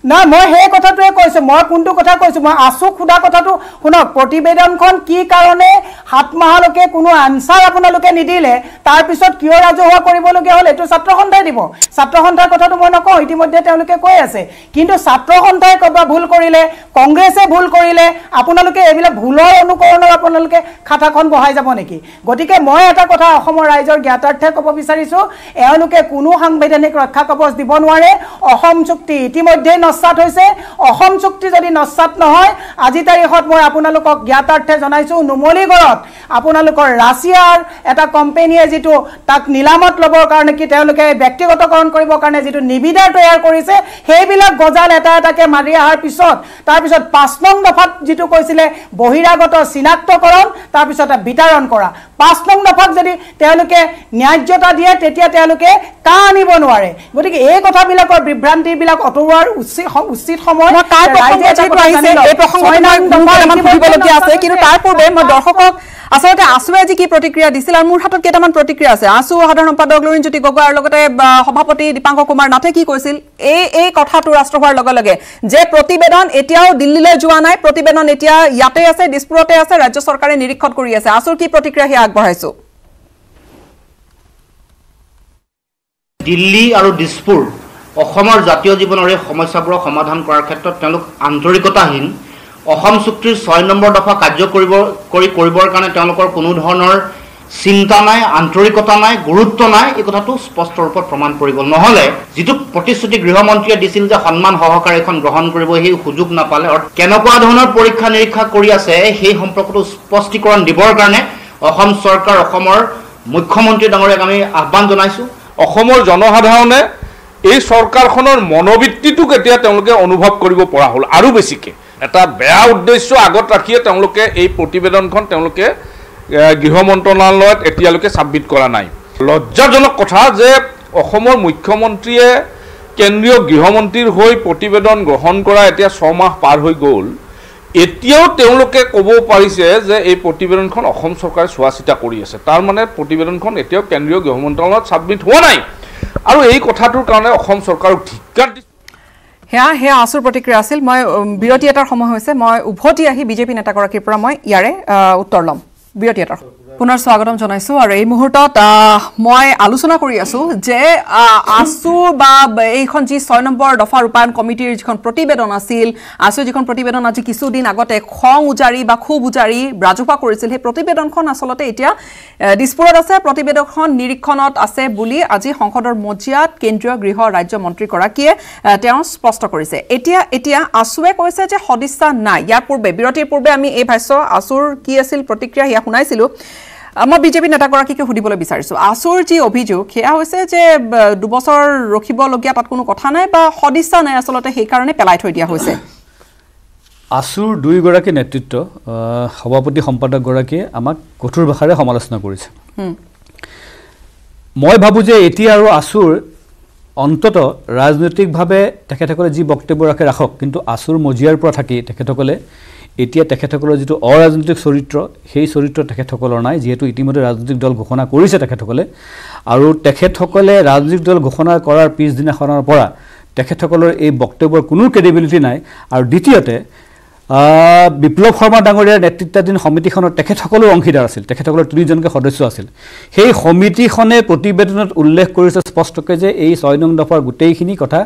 না মই সেই কথাটোৱে কৈছোঁ মই কোনটো কথা কৈছোঁ মই আছো খুদা কথাটো শুনক প্ৰতিবেদনখন কি কাৰণে 7 মাহলৈকে কোনো আনসাৰ আপোনালোকে নিদিলে তাৰ পিছত কিয় ৰাজহুৱা কৰিবলগীয়া হ'ল এটো ছাত্ৰ সন্থাই দিব ছাত্ৰ সন্থাৰ কথাটো মই নকওঁ ইতিমধ্যে তেওঁলোকে কৈ আছে কিন্তু ছাত্ৰ সন্থাই কবা ভুল কৰিলে কংগ্ৰেছে ভুল কৰিলে আপোনালোকে এবিলা ভুলৰ অনুকৰণৰ আপোনালোকে খাতাখন বহাই যাব নেকি গতিকে মই এটা কথা অসমৰ ৰাইজৰ জ্ঞাতাৰ্থে ক'ব বিচাৰিছোঁ এওঁলোকে কোনো সাংবিধানিক ৰক্ষা কবচ দিব নোৱাৰে অসম চুক্তি ইতিমধ্যে নস্যাত হৈছে অসম চুক্তি যদি নস্যাত নহয় আজি তাৰিখত মই আপোনালোকক জ্ঞাতাৰ্থে জনাইছোঁ নুমলীগড়ত আপোনালোকৰ ৰাছিয়াৰ এটা কোম্পানীয়ে যেটো তাক নিলামত লবৰ কাৰণে কি তেওঁলোকে ব্যক্তিগতকৰণ কৰিবৰ কাৰণে যেটো নিবিদা তৈয়াৰ কৰিছে সেইবিলাক গজাল এটা এটাকে মাৰি আহাৰ পিছত তাৰ পিছত 5 নং দফাত যেটো কৈছিলে বহিৰাগত চিনাক্তকৰণ তাৰ পিছত বিতৰণ কৰা 5 নং দফাত যদি তেওঁলোকে ন্যায্যতা দিয়ে তেতিয়া তেওঁলোকে কা আনিব নোৱাৰে গতিকে এই কথাবিলাকৰ বিভ্ৰান্তি বিলাক অতৰুৱাৰ উচিত সময় তাৰ প্ৰসংগটো আহিছে এই প্ৰসংগটো সুধিবলগীয়া আছে কিন্তু তাৰ পূৰ্বে মই দৰ্শকক আসলে আসুৱে আজি কি প্ৰতিক্ৰিয়া দিছিল আৰু মোৰ হাতত কেইটামান প্ৰতিক্ৰিয়া আছে আসু সাধাৰণ সম্পাদক লৰিণজ্যোতি গগৈ আৰু লগতে সভাপতি দীপাংকৰ কুমাৰ নাথে কি কৈছিল এই কথাটো ৰাষ্ট্ৰ হোৱাৰ লগে লগে যে প্ৰতিবেদন এতিয়াও দিল্লীলৈ যোৱা নাই প্ৰতিবেদন এতিয়া ইয়াতে আছে দিছপুৰতে আছে ৰাজ্য চৰকাৰে নিৰীক্ষণ কৰি আছে আসুৰ কি প্ৰতিক্ৰিয়া হে আগবঢ়াইছো দিল্লী আৰু দিছপুৰ অসমৰ জাতীয় জীৱনৰ এই সমস্যাবোৰৰ সমাধান কৰাৰ ক্ষেত্ৰত তেওঁলোক আন্তৰিকতাহীন অসম চুক্তিৰ 6 নম্বৰ দফা কাৰ্য কৰিবৰ কাৰণে তেওঁলোকৰ কোনো ধৰণৰ চিন্তা নাই আন্তৰিকতা নাই গুৰুত্ব নাই এই কথাটো স্পষ্ট ৰূপত প্ৰমাণ কৰি গ'ল নহলে যেটো প্ৰতিশ্ৰুতি গৃহমন্ত্ৰীয়ে দিছিল যে সন্মান সহকাৰে এখন গ্ৰহণ কৰিব সেই সুযোগ নাপালে আৰু কেনেকুৱা ধৰণৰ পৰীক্ষা নিৰীক্ষা কৰি আছে সেই সম্পৰ্কটো স্পষ্টীকৰণ দিবৰ কাৰণে অসম চৰকাৰ অসমৰ মুখ্যমন্ত্ৰী ডাঙৰীয়াক আমি আহ্বান জনাইছো অসমৰ জনসাধাৰণে এই চৰকাৰখনৰ মনোবৃত্তিটো কেতিয়া তেওঁলোকে অনুভৱ কৰিব পৰা হ'ল আৰু বেছিকে এটা বেয়া উদ্দেশ্য আগত ৰাখিয়ে তেওঁলোকে এই প্ৰতিবেদনখন তেওঁলোকে গৃহ মন্ত্ৰণালয়ত এতিয়ালৈকে সাবমিট কৰা নাই লজ্জাজনক কথা যে অসমৰ মুখ্যমন্ত্ৰীয়ে কেন্দ্ৰীয় গৃহমন্ত্ৰীৰ হৈ প্ৰতিবেদন গ্ৰহণ কৰা এতিয়া 6 মাহ পাৰ হৈ গ'ল এতিয়াও তেওঁলোকে ক'ব পাৰিছে যে এই প্ৰতিবেদনখন অসম চৰকাৰে চোৱাচিতা কৰি আছে তাৰ মানে প্ৰতিবেদনখন এতিয়াও কেন্দ্ৰীয় গৃহ মন্ত্ৰণালয়ত সাবমিট হোৱা নাই আৰু এই কথাটোৰ কাৰণে অসম চৰকাৰক ধিক্কাৰ হে আসুৰ প্ৰতিক্ৰিয়া আছিল মই বিৰতি এটাৰ সময় হৈছে মই উভতি আহি বিজেপি নেতাগৰাকীৰ পৰা মই ইয়াৰে উত্তৰ ল'ম বিৰতি এটাৰ পুনৰ স্বাগতম জনাইছো আৰু এই মুহূৰ্তত মই আলোচনা কৰি আছো যে আসু বা এইখন যি 6 নম্বৰ দফা ৰূপায়ণ কমিটিৰ যিখন প্ৰতিবেদন আছিল আসু যিখন প্ৰতিবেদন আজি কিছুদিন আগতে খং উজাৰি বা খুব উজাৰি ৰাজহুৱা কৰিছিল সেই প্ৰতিবেদনখন আচলতে এতিয়া দিছপুৰত আছে প্ৰতিবেদনখন নিৰীক্ষণত আছে বুলি আজি সংসদৰ মজিয়াত কেন্দ্ৰীয় গৃহ ৰাজ্য মন্ত্ৰীগৰাকীয়ে তেওঁ স্পষ্ট কৰিছে এতিয়া আসুৱে কৈছে যে সদিচ্ছা নাই ইয়াৰ পূৰ্বে বিৰতিৰ পূৰ্বে আমি এই ভাষ্য আসুৰ কি আছিল প্ৰতিক্ৰিয়া ইয়া শুনাইছিলো মই বিজেপি নেতাগৰাকীকে সুধিবলৈ বিচাৰিছো আসুৰ যি অভিযোগ সেয়া হৈছে যে 2 বছৰ ৰখিবলগীয়া তাত কোনো কথা নাই বা সদিচ্ছা নাই আচলতে সেই কাৰণে পেলাই থৈ দিয়া হৈছে আসুৰ 2 গৰাকী নেতৃত্ব সভাপতি সম্পাদক গৰাকীয়ে আমাক কঠোৰ ভাষাৰে সমালোচনা কৰিছে মই ভাবো যে এতিয়া আৰু আসুৰ অন্তত ৰাজনৈতিকভাৱে তেখেতসকলে যি বক্তব্য ৰাখক কিন্তু আসুৰ মজিয়াৰ পৰা থাকি তেখেতসকলে এতিয়া তেখেতসকলৰ যেটো অৰাজনৈতিক চৰিত্ৰ সেই চৰিত্ৰ তেখেতসকলৰ নাই যেহেতু ইতিমধ্যে ৰাজনৈতিক দল ঘোষণা কৰিছে তেখেতসকলে আৰু তেখেতসকলে ৰাজনৈতিক দল ঘোষণা কৰাৰ পিছদিনাখনৰ পৰা তেখেতসকলৰ এই বক্তব্যৰ কোনো ক্ৰেডিবিলিটি নাই আৰু দ্বিতীয়তে বিপ্লৱ শৰ্মা ডাঙৰীয়াৰ নেতৃত্বাধীন সমিতিখনৰ তেখেতসকলৰ অংশীদাৰ আছিল তেখেতসকলৰ 3জনকে সদস্য আছিল সেই সমিতিখনে প্ৰতিবেদনত উল্লেখ কৰিছে স্পষ্টকৈ যে এই 6 নং দফাৰ গোটেইখিনি কথা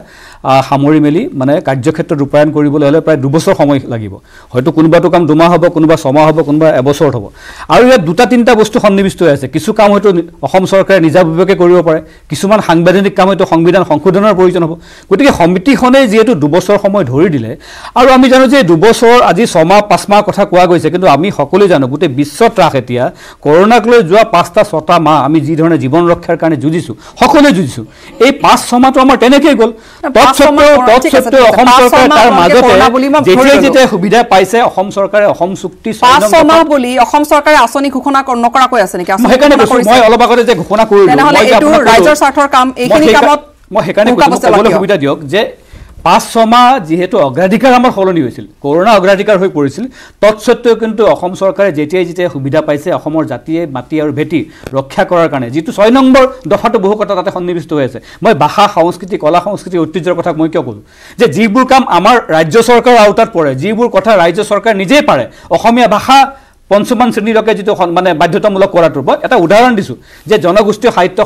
সামৰি মেলি মানে কাৰ্যক্ষেত্ৰত ৰূপায়ণ কৰিবলৈ হলে প্ৰায় 2 বছৰ সময় লাগিব হয়তো কোনোবাটো কাম 2 মাহ হ'ব কোনোবা 6 মাহ হ'ব কোনোবা এবছৰ হ'ব আৰু ইয়াত দুটা তিনিটা বস্তু সন্নিবিষ্ট হৈ আছে কিছু কাম হয়তো অসম চৰকাৰে নিজাববীয়াকৈ কৰিব পাৰে কিছুমান সাংবিধানিক কাম হয়তো সংবিধান সংশোধনৰ প্ৰয়োজন হ'ব গতিকে সমিতিখনে যেহেতু 2 বছৰ সময় ধৰি দিলে আৰু আমি জানো যে 2 বছৰ আজি 6 মাহ 5 মাহ কথা কোৱা গৈছে কিন্তু আমি সকলোৱে জানো গোটেই বিশ্বত ৰাখ এতিয়া কৰোনাক লৈ যোৱা 5টা 6টা মাহ আমি যি ধৰণে জীৱন ৰক্ষাৰ কাৰণে যুঁজিছো সকলোৱে যুঁজিছো এই 5-6 মাহটো আমাৰ তেনেকৈ গ'ল তৎসত্ত্বেও অসম চৰকাৰে তাৰ মাজতে যেতিয়া সুবিধা পাইছে অসম চৰকাৰে অসম চুক্তি 5 মাহ বুলি অসম চৰকাৰে আঁচনি ঘোষণা নকৰাকৈ আছে নেকি সেইকাৰণে মই অলপ আগতে যে ঘোষণা কৰিলো ৰাইজৰ স্বাৰ্থৰ কাম এইখিনি কামত মই সেইকাৰণে ক'বলৈ সুবিধা দিয়ক যে 5-6 মাহ যেহেতু অগ্ৰাধিকাৰ আমাৰ সলনি হৈছিল, কৰোনা অগ্ৰাধিকাৰ হৈ পৰিছিল, তৎসত্ত্বেও কিন্তু অসম চৰকাৰে যেতিয়াই সুবিধা পাইছে অসমৰ জাতিয়ে মাটি আৰু ভেটি ৰক্ষা কৰাৰ কাৰণে যিটো 6 নম্বৰ দফাটো বহু কথা তাতে সন্নিৱিষ্ট হৈ আছে। মই ভাষা সংস্কৃতি কলা সংস্কৃতি ঐতিহ্যৰ কথা মই কিয় ক'লোঁ যে যিবোৰ কাম আমাৰ ৰাজ্য চৰকাৰৰ আওতাত পৰে, যিবোৰ কথা ৰাজ্য চৰকাৰ নিজেই পাৰে, অসমীয়া ভাষা পঞ্চমমান শ্ৰেণীলৈকে যিটো মানে বাধ্যতামূলক কৰাটোৰ ওপৰত এটা উদাহৰণ দিছোঁ যে জনগোষ্ঠীয় সাহিত্য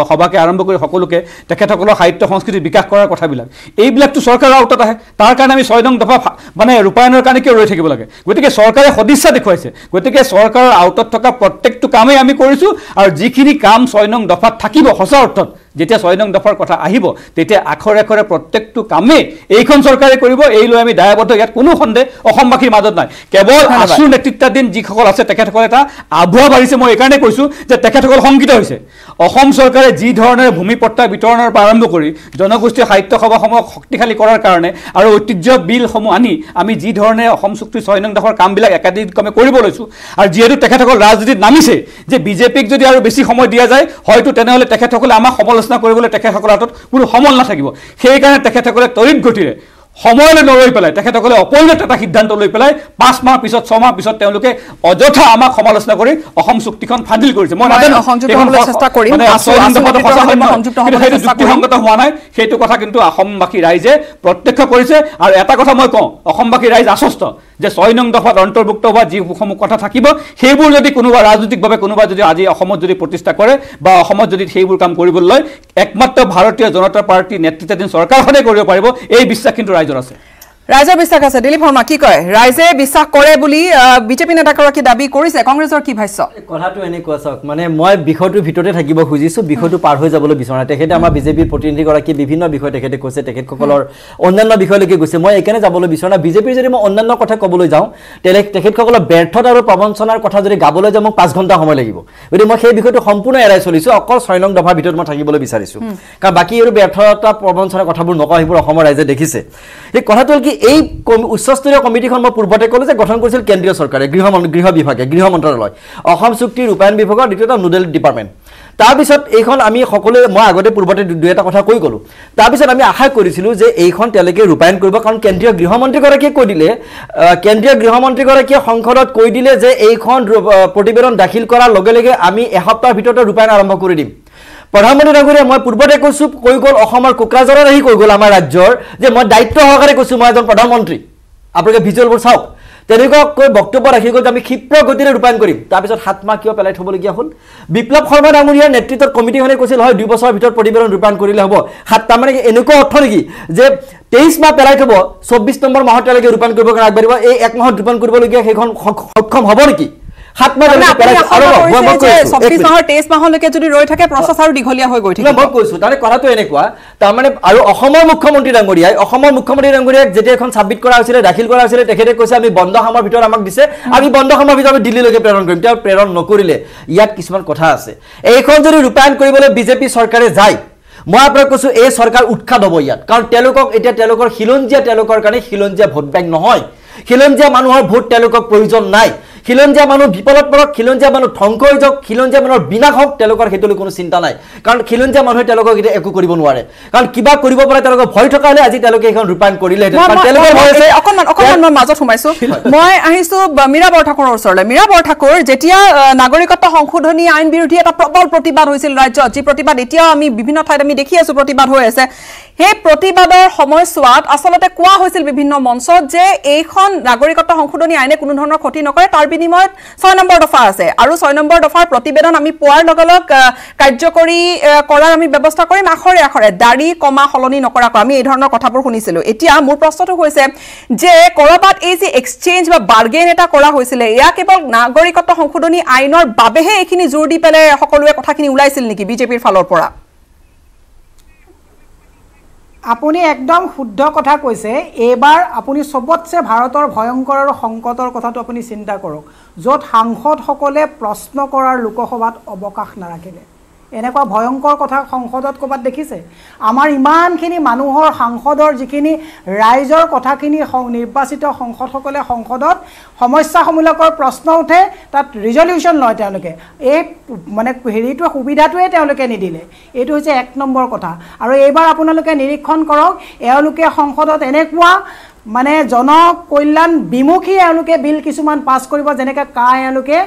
সভাকে আৰম্ভ কৰি সকলোকে তেখেতসকলৰ সাহিত্য সংস্কৃতি বিকাশ কৰাৰ কথাবিলাক এইবিলাকতো চৰকাৰৰ আওতাত আহে। তাৰ কাৰণে আমি 6 নং দফা মানে ৰূপায়ণৰ কাৰণে কিয় ৰৈ থাকিব লাগে? গতিকে চৰকাৰে সদিচ্ছা দেখুৱাইছে, গতিকে চৰকাৰৰ আওতাত থকা প্ৰত্যেকটো কামেই আমি কৰিছোঁ আৰু যিখিনি কাম 6 নং দফাত থাকিব সঁচা অৰ্থত যেতিয়া 6 নং দফাৰ কথা আহিব তেতিয়া আখৰে আখৰে প্ৰত্যেকটো কামেই এইখন চৰকাৰে কৰিব, এই লৈ আমি দায়বদ্ধ। ইয়াত কোনো সন্দেহ অসমবাসীৰ মাজত নাই। কেৱল আছুৰ নেতৃত্বাধীন যিসকল আছে তেখেতসকলে এটা আভুৱা বাঢ়িছে। মই এইকাৰণে কৈছোঁ যে তেখেতসকল শংকিত হৈছে। অসম চৰকাৰে যি ধৰণে ভূমি পট্টা বিতৰণৰ পৰা আৰম্ভ কৰি জনগোষ্ঠীয় সাহিত্য সভাসমূহক শক্তিশালী কৰাৰ কাৰণে আৰু ঐতিহ্য বিলসমূহ আনি আমি যি ধৰণে অসম চুক্তিৰ 6 নং দফাৰ কামবিলাক একাধিক্ৰমে কৰিব লৈছোঁ আৰু যিহেতু তেখেতসকল ৰাজনীতিত নামিছে যে বিজেপিক যদি আৰু বেছি সময় দিয়া যায় হয়তো তেনেহ'লে তেখেতসকলে আমাক সমালোচনা কৰিবলৈ তেখেতসকলৰ হাতত কোনো সমল নাথাকিব। সেইকাৰণে তেখেতসকলে তড়িৎ গতিৰে সময়লৈ নৰৈ পেলাই তেখেতসকলে অপৰিণত এটা সিদ্ধান্ত লৈ পেলাই 5 মাহ পিছত 6 মাহ পিছত তেওঁলোকে অযথা আমাক সমালোচনা কৰি অসম চুক্তিখন ফাদিল কৰিছে। মই নাজানো যুক্তিসংগত হোৱা নাই, সেইটো কথা কিন্তু অসমবাসী ৰাইজে প্ৰত্যক্ষ কৰিছে। আৰু এটা কথা মই কওঁ, অসমবাসী ৰাইজ আশ্বস্ত যে 6 নং দফাত অন্তৰ্ভুক্ত হোৱা যিসমূহ কথা থাকিব সেইবোৰ যদি কোনোবা ৰাজনৈতিকভাৱে কোনোবা যদি আজি অসমত যদি প্ৰতিষ্ঠা কৰে বা অসমত যদি সেইবোৰ কাম কৰিবলৈ লয় একমাত্ৰ ভাৰতীয় জনতা পাৰ্টীৰ নেতৃত্বাধীন চৰকাৰখনে কৰিব পাৰিব। এই বিশ্বাস কিন্তু ৰাইজৰ আছে। ৰাইজৰ বিশ্বাস আছে। দিলীপ শৰ্মা কি কয়? ৰাইজে বিশ্বাস কৰে বুলি বিজেপি নেতাগৰাকী দাবী কৰিছে, কংগ্ৰেছৰ কি ভাষ্য? কথাটো এনেকুৱা চাওক, মানে মই বিষয়টোৰ ভিতৰতে থাকিব খুজিছোঁ, বিষয়টো পাৰ হৈ যাবলৈ বিচৰা। তেখেতে আমাৰ বিজেপিৰ প্ৰতিনিধিগৰাকী বিভিন্ন বিষয় তেখেতে কৈছে, তেখেতসকলৰ অন্যান্য বিষয়লৈকে গৈছে। মই এইকাৰণে যাবলৈ বিচৰা নাই। বিজেপিৰ যদি মই অন্যান্য কথা ক'বলৈ যাওঁ তেখেতসকলৰ ব্যৰ্থতা আৰু প্ৰবঞ্চনাৰ কথা যদি গাবলৈ যাওঁ মোক 5 ঘণ্টা সময় লাগিব। গতিকে মই সেই বিষয়টো সম্পূৰ্ণ এৰাই চলিছোঁ। অকল 6 নং দফাৰ ভিতৰত মই থাকিবলৈ বিচাৰিছোঁ, কাৰণ বাকী আৰু ব্যৰ্থতা প্ৰবঞ্চনাৰ কথাবোৰ নকওঁ, সেইবোৰ অসমৰ ৰাইজে দেখিছে। এই কথাটো হ'ল কি, এই উচ্চস্তৰীয় কমিটিখন মই পূৰ্বতে ক'লোঁ যে গঠন কৰিছিল কেন্দ্ৰীয় চৰকাৰে, গৃহ বিভাগে, গৃহ মন্ত্ৰালয়, অসম চুক্তি ৰূপায়ণ বিভাগৰ দ্বিতীয়টা নোডেল ডিপাৰ্টমেণ্ট। তাৰপিছত এইখন আমি সকলোৱে মই আগতে পূৰ্বতে 2-এটা কথা কৈ গ'লোঁ। তাৰপিছত আমি আশা কৰিছিলোঁ যে এইখন তেওঁলোকে ৰূপায়ণ কৰিব, কাৰণ কেন্দ্ৰীয় গৃহমন্ত্ৰীগৰাকীয়ে কৈ দিলে, কেন্দ্ৰীয় গৃহমন্ত্ৰীগৰাকীয়ে সংসদত কৈ দিলে যে এইখন প্ৰতিবেদন দাখিল কৰাৰ লগে লগে আমি এসপ্তাহৰ ভিতৰতে ৰূপায়ণ আৰম্ভ কৰি দিম। প্ৰধানমন্ত্ৰী ডাঙৰীয়া মই পূৰ্বতে কৈছোঁ, কৈ গ'ল অসমৰ কোকৰাঝাৰত আহি কৈ গ'ল আমাৰ ৰাজ্যৰ যে মই দায়িত্ব সহকাৰে কৈছোঁ মই এজন প্ৰধানমন্ত্ৰী, আপোনালোকে ভিজুৱেলবোৰ চাওক। তেনেকুৱাকৈ বক্তব্য ৰাখি গ'ল যে আমি ক্ষীপ্ৰ গতিৰে ৰূপায়ণ কৰিম। তাৰপিছত 7 মাহ কিয় পেলাই থ'বলগীয়া হ'ল? বিপ্লৱ শৰ্মা ডাঙৰীয়াৰ নেতৃত্বত কমিটিখনে কৈছিল হয় 2 বছৰৰ ভিতৰত প্ৰতিবেদন ৰূপায়ণ কৰিলে হ'ব। তাৰমানে এনেকুৱা অৰ্থ নেকি যে 23 মাহ পেলাই থ'ব, 24 নম্বৰ মাহত তেওঁলোকে ৰূপায়ণ কৰিবৰ কাৰণে আগবাঢ়িব, এই 1 মাহত ৰূপায়ণ কৰিবলগীয়া সেইখন সক্ষম হ'ব নেকি? 7 মাহ 23 মাহলৈকে যদি ৰৈ থাকে প্ৰচেছ আৰু দীঘলীয়া হৈ গৈ থাকে। মই কৈছোঁ তাৰে কথাটো এনেকুৱা, তাৰমানে আৰু অসমৰ মুখ্যমন্ত্ৰী ডাঙৰীয়াক যেতিয়া এখন ছাবমিট কৰা হৈছিলে, দাখিল কৰা হৈছিলে, তেখেতে কৈছে আমি বন্ধ সময়ৰ ভিতৰত আমাক দিছে, আমি বন্ধ সময়ৰ ভিতৰত আমি দিল্লীলৈকে প্ৰেৰণ কৰিম। তেওঁ প্ৰেৰণ নকৰিলে। ইয়াত কিছুমান কথা আছে। এইখন যদি ৰূপায়ণ কৰিবলৈ বিজেপি চৰকাৰে যায়, মই আপোনাক কৈছোঁ এই চৰকাৰ উৎখাত হ'ব ইয়াত, কাৰণ তেওঁলোকক এতিয়া তেওঁলোকৰ তেওঁলোকৰ কাৰণে খিলঞ্জীয়া ভোট বেংক নহয়। খিলঞ্জীয়া মানুহৰ ভোট তেওঁলোকক প্ৰয়োজন নাই। খিলঞ্জীয়া মানুহ বিপদত পৰক, খিলঞ্জীয়া মানুহ ধ্বংস হৈ যাওক, খিলঞ্জীয়া মানুহৰ বিনাশ হওক, তেওঁলোকৰ সেইটোলৈ কোনো চিন্তা নাই। কাৰণ খিলঞ্জীয়া মানুহে তেওঁলোকক এতিয়া একো কৰিব নোৱাৰে, কাৰণ কিবা কৰিব পাৰে তেওঁলোকৰ ভয় থকা হ'লে আজি তেওঁলোকে এইখন ৰূপায়ণ কৰিলেহেঁতেন। অকণমান মই মাজত সোমাইছোঁ। মই আহিছোঁ মীৰা বৰঠাকুৰৰ ওচৰলৈ। মীৰা বৰঠাকুৰ, যেতিয়া নাগৰিকত্ব সংশোধনী আইন বিৰোধী এটা প্ৰবল প্ৰতিবাদ হৈছিল ৰাজ্যত, যি প্ৰতিবাদ এতিয়াও আমি বিভিন্ন ঠাইত আমি দেখি আছোঁ প্ৰতিবাদ হৈ আছে, সেই প্ৰতিবাদৰ সময়ছোৱাত আচলতে কোৱা হৈছিল বিভিন্ন মঞ্চত যে এইখন নাগৰিকত্ব সংশোধনী আইনে কোনো ধৰণৰ ক্ষতি নকৰে, তাৰ বিনিময়ত 6 নম্বৰ দফা আছে আৰু 6 নম্বৰ দফাৰ প্ৰতিবেদন আমি পোৱাৰ লগে লগে কাৰ্যকৰী কৰাৰ আমি ব্যৱস্থা কৰিম, আখৰে আখৰে দাড়ি কমা সলনি নকৰাকৈ। আমি এই ধৰণৰ কথাবোৰ শুনিছিলোঁ। এতিয়া মোৰ প্ৰশ্নটো হৈছে যে ক'ৰবাত এই যে এক্সচেঞ্জ বা বাৰ্গেন এটা কৰা হৈছিলে, এয়া কেৱল নাগৰিকত্ব সংশোধনী আইনৰ বাবেহে এইখিনি জোৰ দি পেলাই সকলোৱে কথাখিনি ওলাইছিল নেকি বিজেপিৰ ফালৰ পৰা? আপুনি একদম শুদ্ধ কথা কৈছে। এইবাৰ আপুনি চবতছে ভাৰতৰ ভয়ংকৰ আৰু সংকটৰ কথাটো আপুনি চিন্তা কৰক, য'ত সাংসদসকলে প্ৰশ্ন কৰাৰ লোকসভাত অৱকাশ নাৰাখিলে। এনেকুৱা ভয়ংকৰ কথা সংসদত ক'ৰবাত দেখিছে? আমাৰ ইমানখিনি মানুহৰ সাংসদৰ যিখিনি ৰাইজৰ কথাখিনি নিৰ্বাচিত সংসদসকলে সংসদত সমস্যাসমূলকৰ প্ৰশ্ন উঠে, তাত ৰিজলিউশ্যন লয় তেওঁলোকে। এই মানে হেৰিটো সুবিধাটোৱে তেওঁলোকে নিদিলে। এইটো হৈছে 1 নম্বৰ কথা। আৰু এইবাৰ আপোনালোকে নিৰীক্ষণ কৰক, এওঁলোকে সংসদত এনেকুৱা মানে জনকল্যাণ বিমুখী এওঁলোকে বিল কিছুমান পাছ কৰিব, যেনেকৈ এওঁলোকে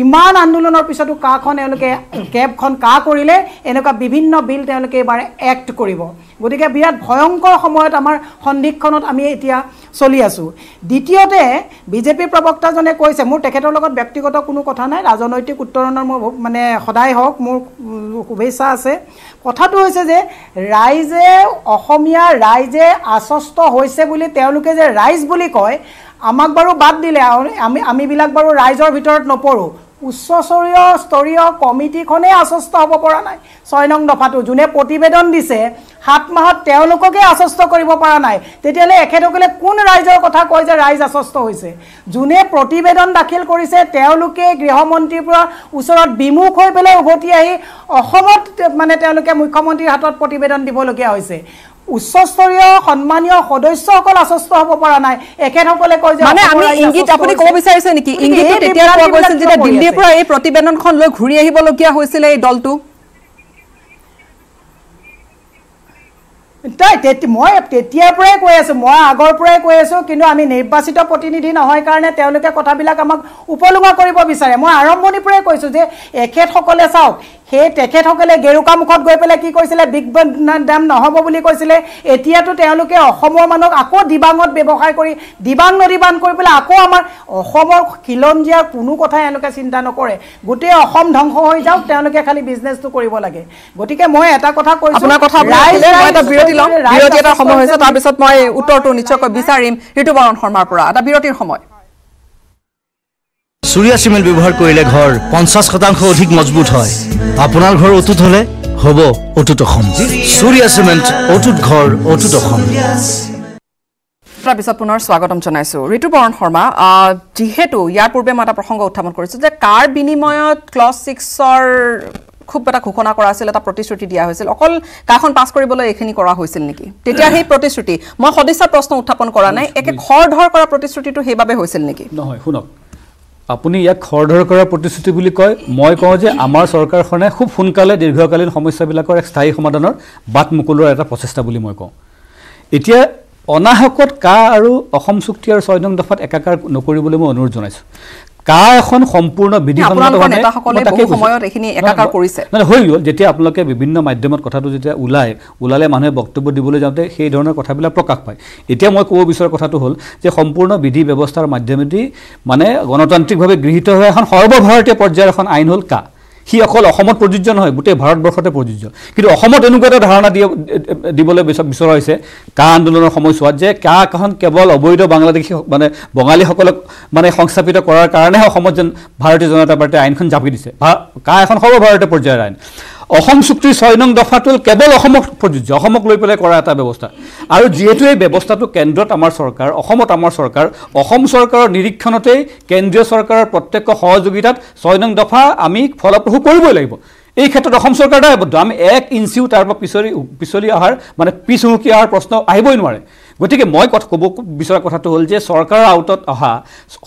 ইমান আন্দোলনৰ পিছতো কাখন এওঁলোকে কেবখন কৰিলে, এনেকুৱা বিভিন্ন বিল তেওঁলোকে এইবাৰ এক্ট কৰিব। গতিকে বিৰাট ভয়ংকৰ সময়ত আমাৰ সন্ধিক্ষণত আমি এতিয়া চলি আছোঁ। দ্বিতীয়তে বিজেপিৰ প্ৰবক্তাজনে কৈছে, মোৰ তেখেতৰ লগত ব্যক্তিগত কোনো কথা নাই, ৰাজনৈতিক উত্তৰণৰ মোৰ মানে সদায় হওক, মোৰ শুভেচ্ছা আছে। কথাটো হৈছে যে ৰাইজে অসমীয়া ৰাইজে আশ্বস্ত হৈছে বুলি তেওঁলোকে যে ৰাইজ বুলি কয়, আমাক বাৰু বাদ দিলে, আমিবিলাক বাৰু ৰাইজৰ ভিতৰত নপৰোঁ। উচ্চস্তৰীয় কমিটিখনেই আশ্বস্ত হ'ব পৰা নাই। 6 নং দফাটো যোনে প্ৰতিবেদন দিছে 7 মাহত তেওঁলোককে আশ্বস্ত কৰিব পৰা নাই, তেতিয়াহ'লে এখেতসকলে কোন ৰাইজৰ কথা কয় যে ৰাইজ আশ্বস্ত হৈছে? যোনে প্ৰতিবেদন দাখিল কৰিছে তেওঁলোকে গৃহমন্ত্ৰীৰ পৰা ওচৰত বিমুখ হৈ পেলাই উভতি আহি অসমত মানে তেওঁলোকে মুখ্যমন্ত্ৰীৰ হাতত প্ৰতিবেদন দিবলগীয়া হৈছে। উচ্চস্তৰীয় সন্মানীয় সদস্যসকল আশ্বস্ত হ'ব পৰা নাই, এখেতসকলে কয় যে মানে আমি ইংগিত আপুনি ক'ব বিচাৰিছে নেকি? ইংগিতটো তেতিয়া পোৱা গৈছিল যেতিয়া দিল্লীৰ পৰা এই প্ৰতিবেদনখন লৈ ঘূৰি আহিবলগীয়া হৈছিলে এই দলটো। মই তেতিয়াৰ পৰাই কৈ আছোঁ, মই আগৰ পৰাই কৈ আছোঁ, কিন্তু আমি নিৰ্বাচিত প্ৰতিনিধি নহয় কাৰণে তেওঁলোকে কথাবিলাক আমাক উপলুঙা কৰিব বিচাৰে। মই আৰম্ভণিৰ পৰাই কৈছোঁ যে এখেতসকলে চাওক, সেই তেখেতসকলে গেৰুকামুখত গৈ পেলাই কি কৈছিলে, বিগ ডেম নহ'ব বুলি কৈছিলে। এতিয়াতো তেওঁলোকে অসমৰ মানুহক আকৌ দিবাঙত ব্যৱসায় কৰি দিবাং নদী বান্ধ কৰি পেলাই আকৌ আমাৰ অসমৰ খিলঞ্জীয়াৰ কোনো কথাই এওঁলোকে চিন্তা নকৰে। গোটেই অসম ধ্বংস হৈ যাওক, তেওঁলোকে খালি বিজনেছটো কৰিব লাগে। গতিকে মই এটা কথা কৈছোঁ, আপোনাৰ কথা বিৰতি লম, বিৰতি এটা সময় হৈছে, তাৰপিছত মই উত্তৰটো নিশ্চয়কৈ বিচাৰিম ঋতুপৰ্ণ শৰ্মাৰ পৰা। এটা বিৰতিৰ সময়। চুৰিয়া চিমেণ্ট ব্যৱহাৰ কৰিলে ঘৰ 50% অধিক মজবুত হয়। আপোনাৰ ঘৰ অটুট হলে হ'ব অটুট অসম। চুৰিয়া চিমেণ্ট, অটুট ঘৰ, অটুট অসম। তাৰপিছত পুনৰ স্বাগতম জনাইছোঁ ঋতুপৰ্ণ শৰ্মা। যিহেতু ইয়াৰ পূৰ্বে মই এটা প্ৰসংগ উত্থাপন কৰিছোঁ যে কাৰ বিনিময়ত ক্লজ 6ৰ খুব এটা ঘোষণা কৰা আছিল, এটা প্ৰতিশ্ৰুতি দিয়া হৈছিল, অকল কাখন পাছ কৰিবলৈ এইখিনি কৰা হৈছিল নেকি? তেতিয়া সেই প্ৰতিশ্ৰুতি, মই সদিচ্ছাৰ প্ৰশ্ন উত্থাপন কৰা নাই, একে খৰধৰ কৰা প্ৰতিশ্ৰুতিটো সেইবাবে হৈছিল নেকি? নহয়, শুনক, আপুনি ইয়াক খৰধৰ কৰাৰ প্ৰতিশ্ৰুতি বুলি কয়। মই কওঁ যে আমাৰ চৰকাৰখনে খুব সোনকালে দীৰ্ঘকালীন সমস্যাবিলাকৰ এক স্থায়ী সমাধানৰ বাট মুকলোৱাৰ এটা প্ৰচেষ্টা বুলি মই কওঁ। এতিয়া অনাহকত আৰু অসম চুক্তি আৰু 6 নং দফাত একাকাৰ নকৰিবলৈ মই অনুৰোধ জনাইছোঁ। এখন সম্পূৰ্ণ বিধিসম্মতভাৱে হৈ গ'ল। যেতিয়া আপোনালোকে বিভিন্ন মাধ্যমত কথাটো যেতিয়া ওলালে মানুহে বক্তব্য দিবলৈ যাওঁতে সেই ধৰণৰ কথাবিলাক প্ৰকাশ পায়। এতিয়া মই ক'ব বিচৰা কথাটো হ'ল যে সম্পূৰ্ণ বিধি ব্যৱস্থাৰ মাধ্যমেদি মানে গণতান্ত্ৰিকভাৱে গৃহীত হোৱা এখন সৰ্বভাৰতীয় পৰ্যায়ৰ এখন আইন হ'ল সি অকল অসমত প্ৰযোজ্য নহয়, গোটেই ভাৰতবৰ্ষতে প্ৰযোজ্য। কিন্তু অসমত এনেকুৱা এটা ধাৰণা দিবলৈ বিচৰা হৈছে আন্দোলনৰ সময়ছোৱাত যে এখন কেৱল অবৈধ বাংলাদেশী মানে বঙালীসকলক মানে সংস্থাপিত কৰাৰ কাৰণেহে অসমত যেন ভাৰতীয় জনতা পাৰ্টীয়ে আইনখন জাপি দিছে। এখন সৰ্বভাৰতীয় পৰ্যায়ৰ আইন। অসম চুক্তিৰ 6 নং দফাটো কেৱল অসমক প্ৰযোজ্য, অসমক লৈ পেলাই কৰা এটা ব্যৱস্থা। আৰু যিহেতু এই ব্যৱস্থাটো কেন্দ্ৰত আমাৰ চৰকাৰ, অসমত আমাৰ চৰকাৰ, অসম চৰকাৰৰ নিৰীক্ষণতেই কেন্দ্ৰীয় চৰকাৰৰ প্ৰত্যক্ষ সহযোগিতাত 6 নং দফা আমি ফলপ্ৰসূ কৰিবই লাগিব। এই ক্ষেত্ৰত অসম চৰকাৰ দায়বদ্ধ। আমি 1 ইঞ্চিও তাৰ পৰা পিছলি অহাৰ মানে পিছ হুমকি অহাৰ প্ৰশ্ন আহিবই নোৱাৰে। গতিকে মই ক'ব বিচৰা কথাটো হ'ল যে চৰকাৰৰ আউটত অহা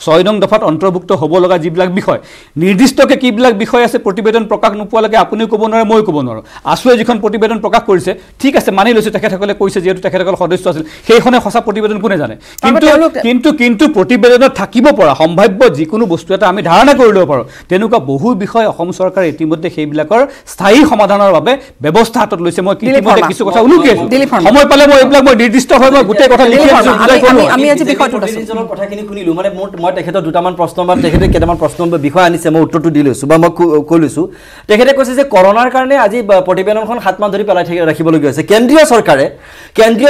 6 নং দফাত অন্তৰ্ভুক্ত হ'ব লগা যিবিলাক বিষয়, নিৰ্দিষ্টকৈ কিবিলাক বিষয় আছে প্ৰতিবেদন প্ৰকাশ নোপোৱালৈকে আপুনিও ক'ব নোৱাৰে, ময়ো ক'ব নোৱাৰোঁ। আছুৱে যিখন প্ৰতিবেদন প্ৰকাশ কৰিছে, ঠিক আছে মানি লৈছোঁ, তেখেতসকলে কৈছে যিহেতু তেখেতসকল সদস্য আছিল, সেইখনে সঁচা প্ৰতিবেদন কোনে জানে। কিন্তু প্ৰতিবেদনত থাকিব পৰা সম্ভাৱ্য যিকোনো বস্তু এটা আমি ধাৰণা কৰি ল'ব পাৰোঁ। তেনেকুৱা বহু বিষয় অসম চৰকাৰে ইতিমধ্যে সেইবিলাকৰ স্থায়ী সমাধানৰ বাবে ব্যৱস্থা হাতত লৈছে। মই ইতিমধ্যে কিছু কথা উল্লেখ কৰিছোঁ, সময় পালে মই এইবিলাক মই নিৰ্দিষ্টভাৱে মই আমি আজি বিষয়টোৰ কথাখিনি শুনিলোঁ। মানে মই তেখেতৰ দুটামান প্ৰশ্ন বা তেখেতে কেইটামান প্ৰশ্ন বিষয় আনিছে, মই উত্তৰটো দি লৈছোঁ বা মই কৈ লৈছোঁ। তেখেতে কৈছে যে কৰোণাৰ কাৰণে আজি প্ৰতিবেদনখন 7 মাহ ধৰি পেলাই ৰাখিবলগীয়া হৈছে। কেন্দ্ৰীয়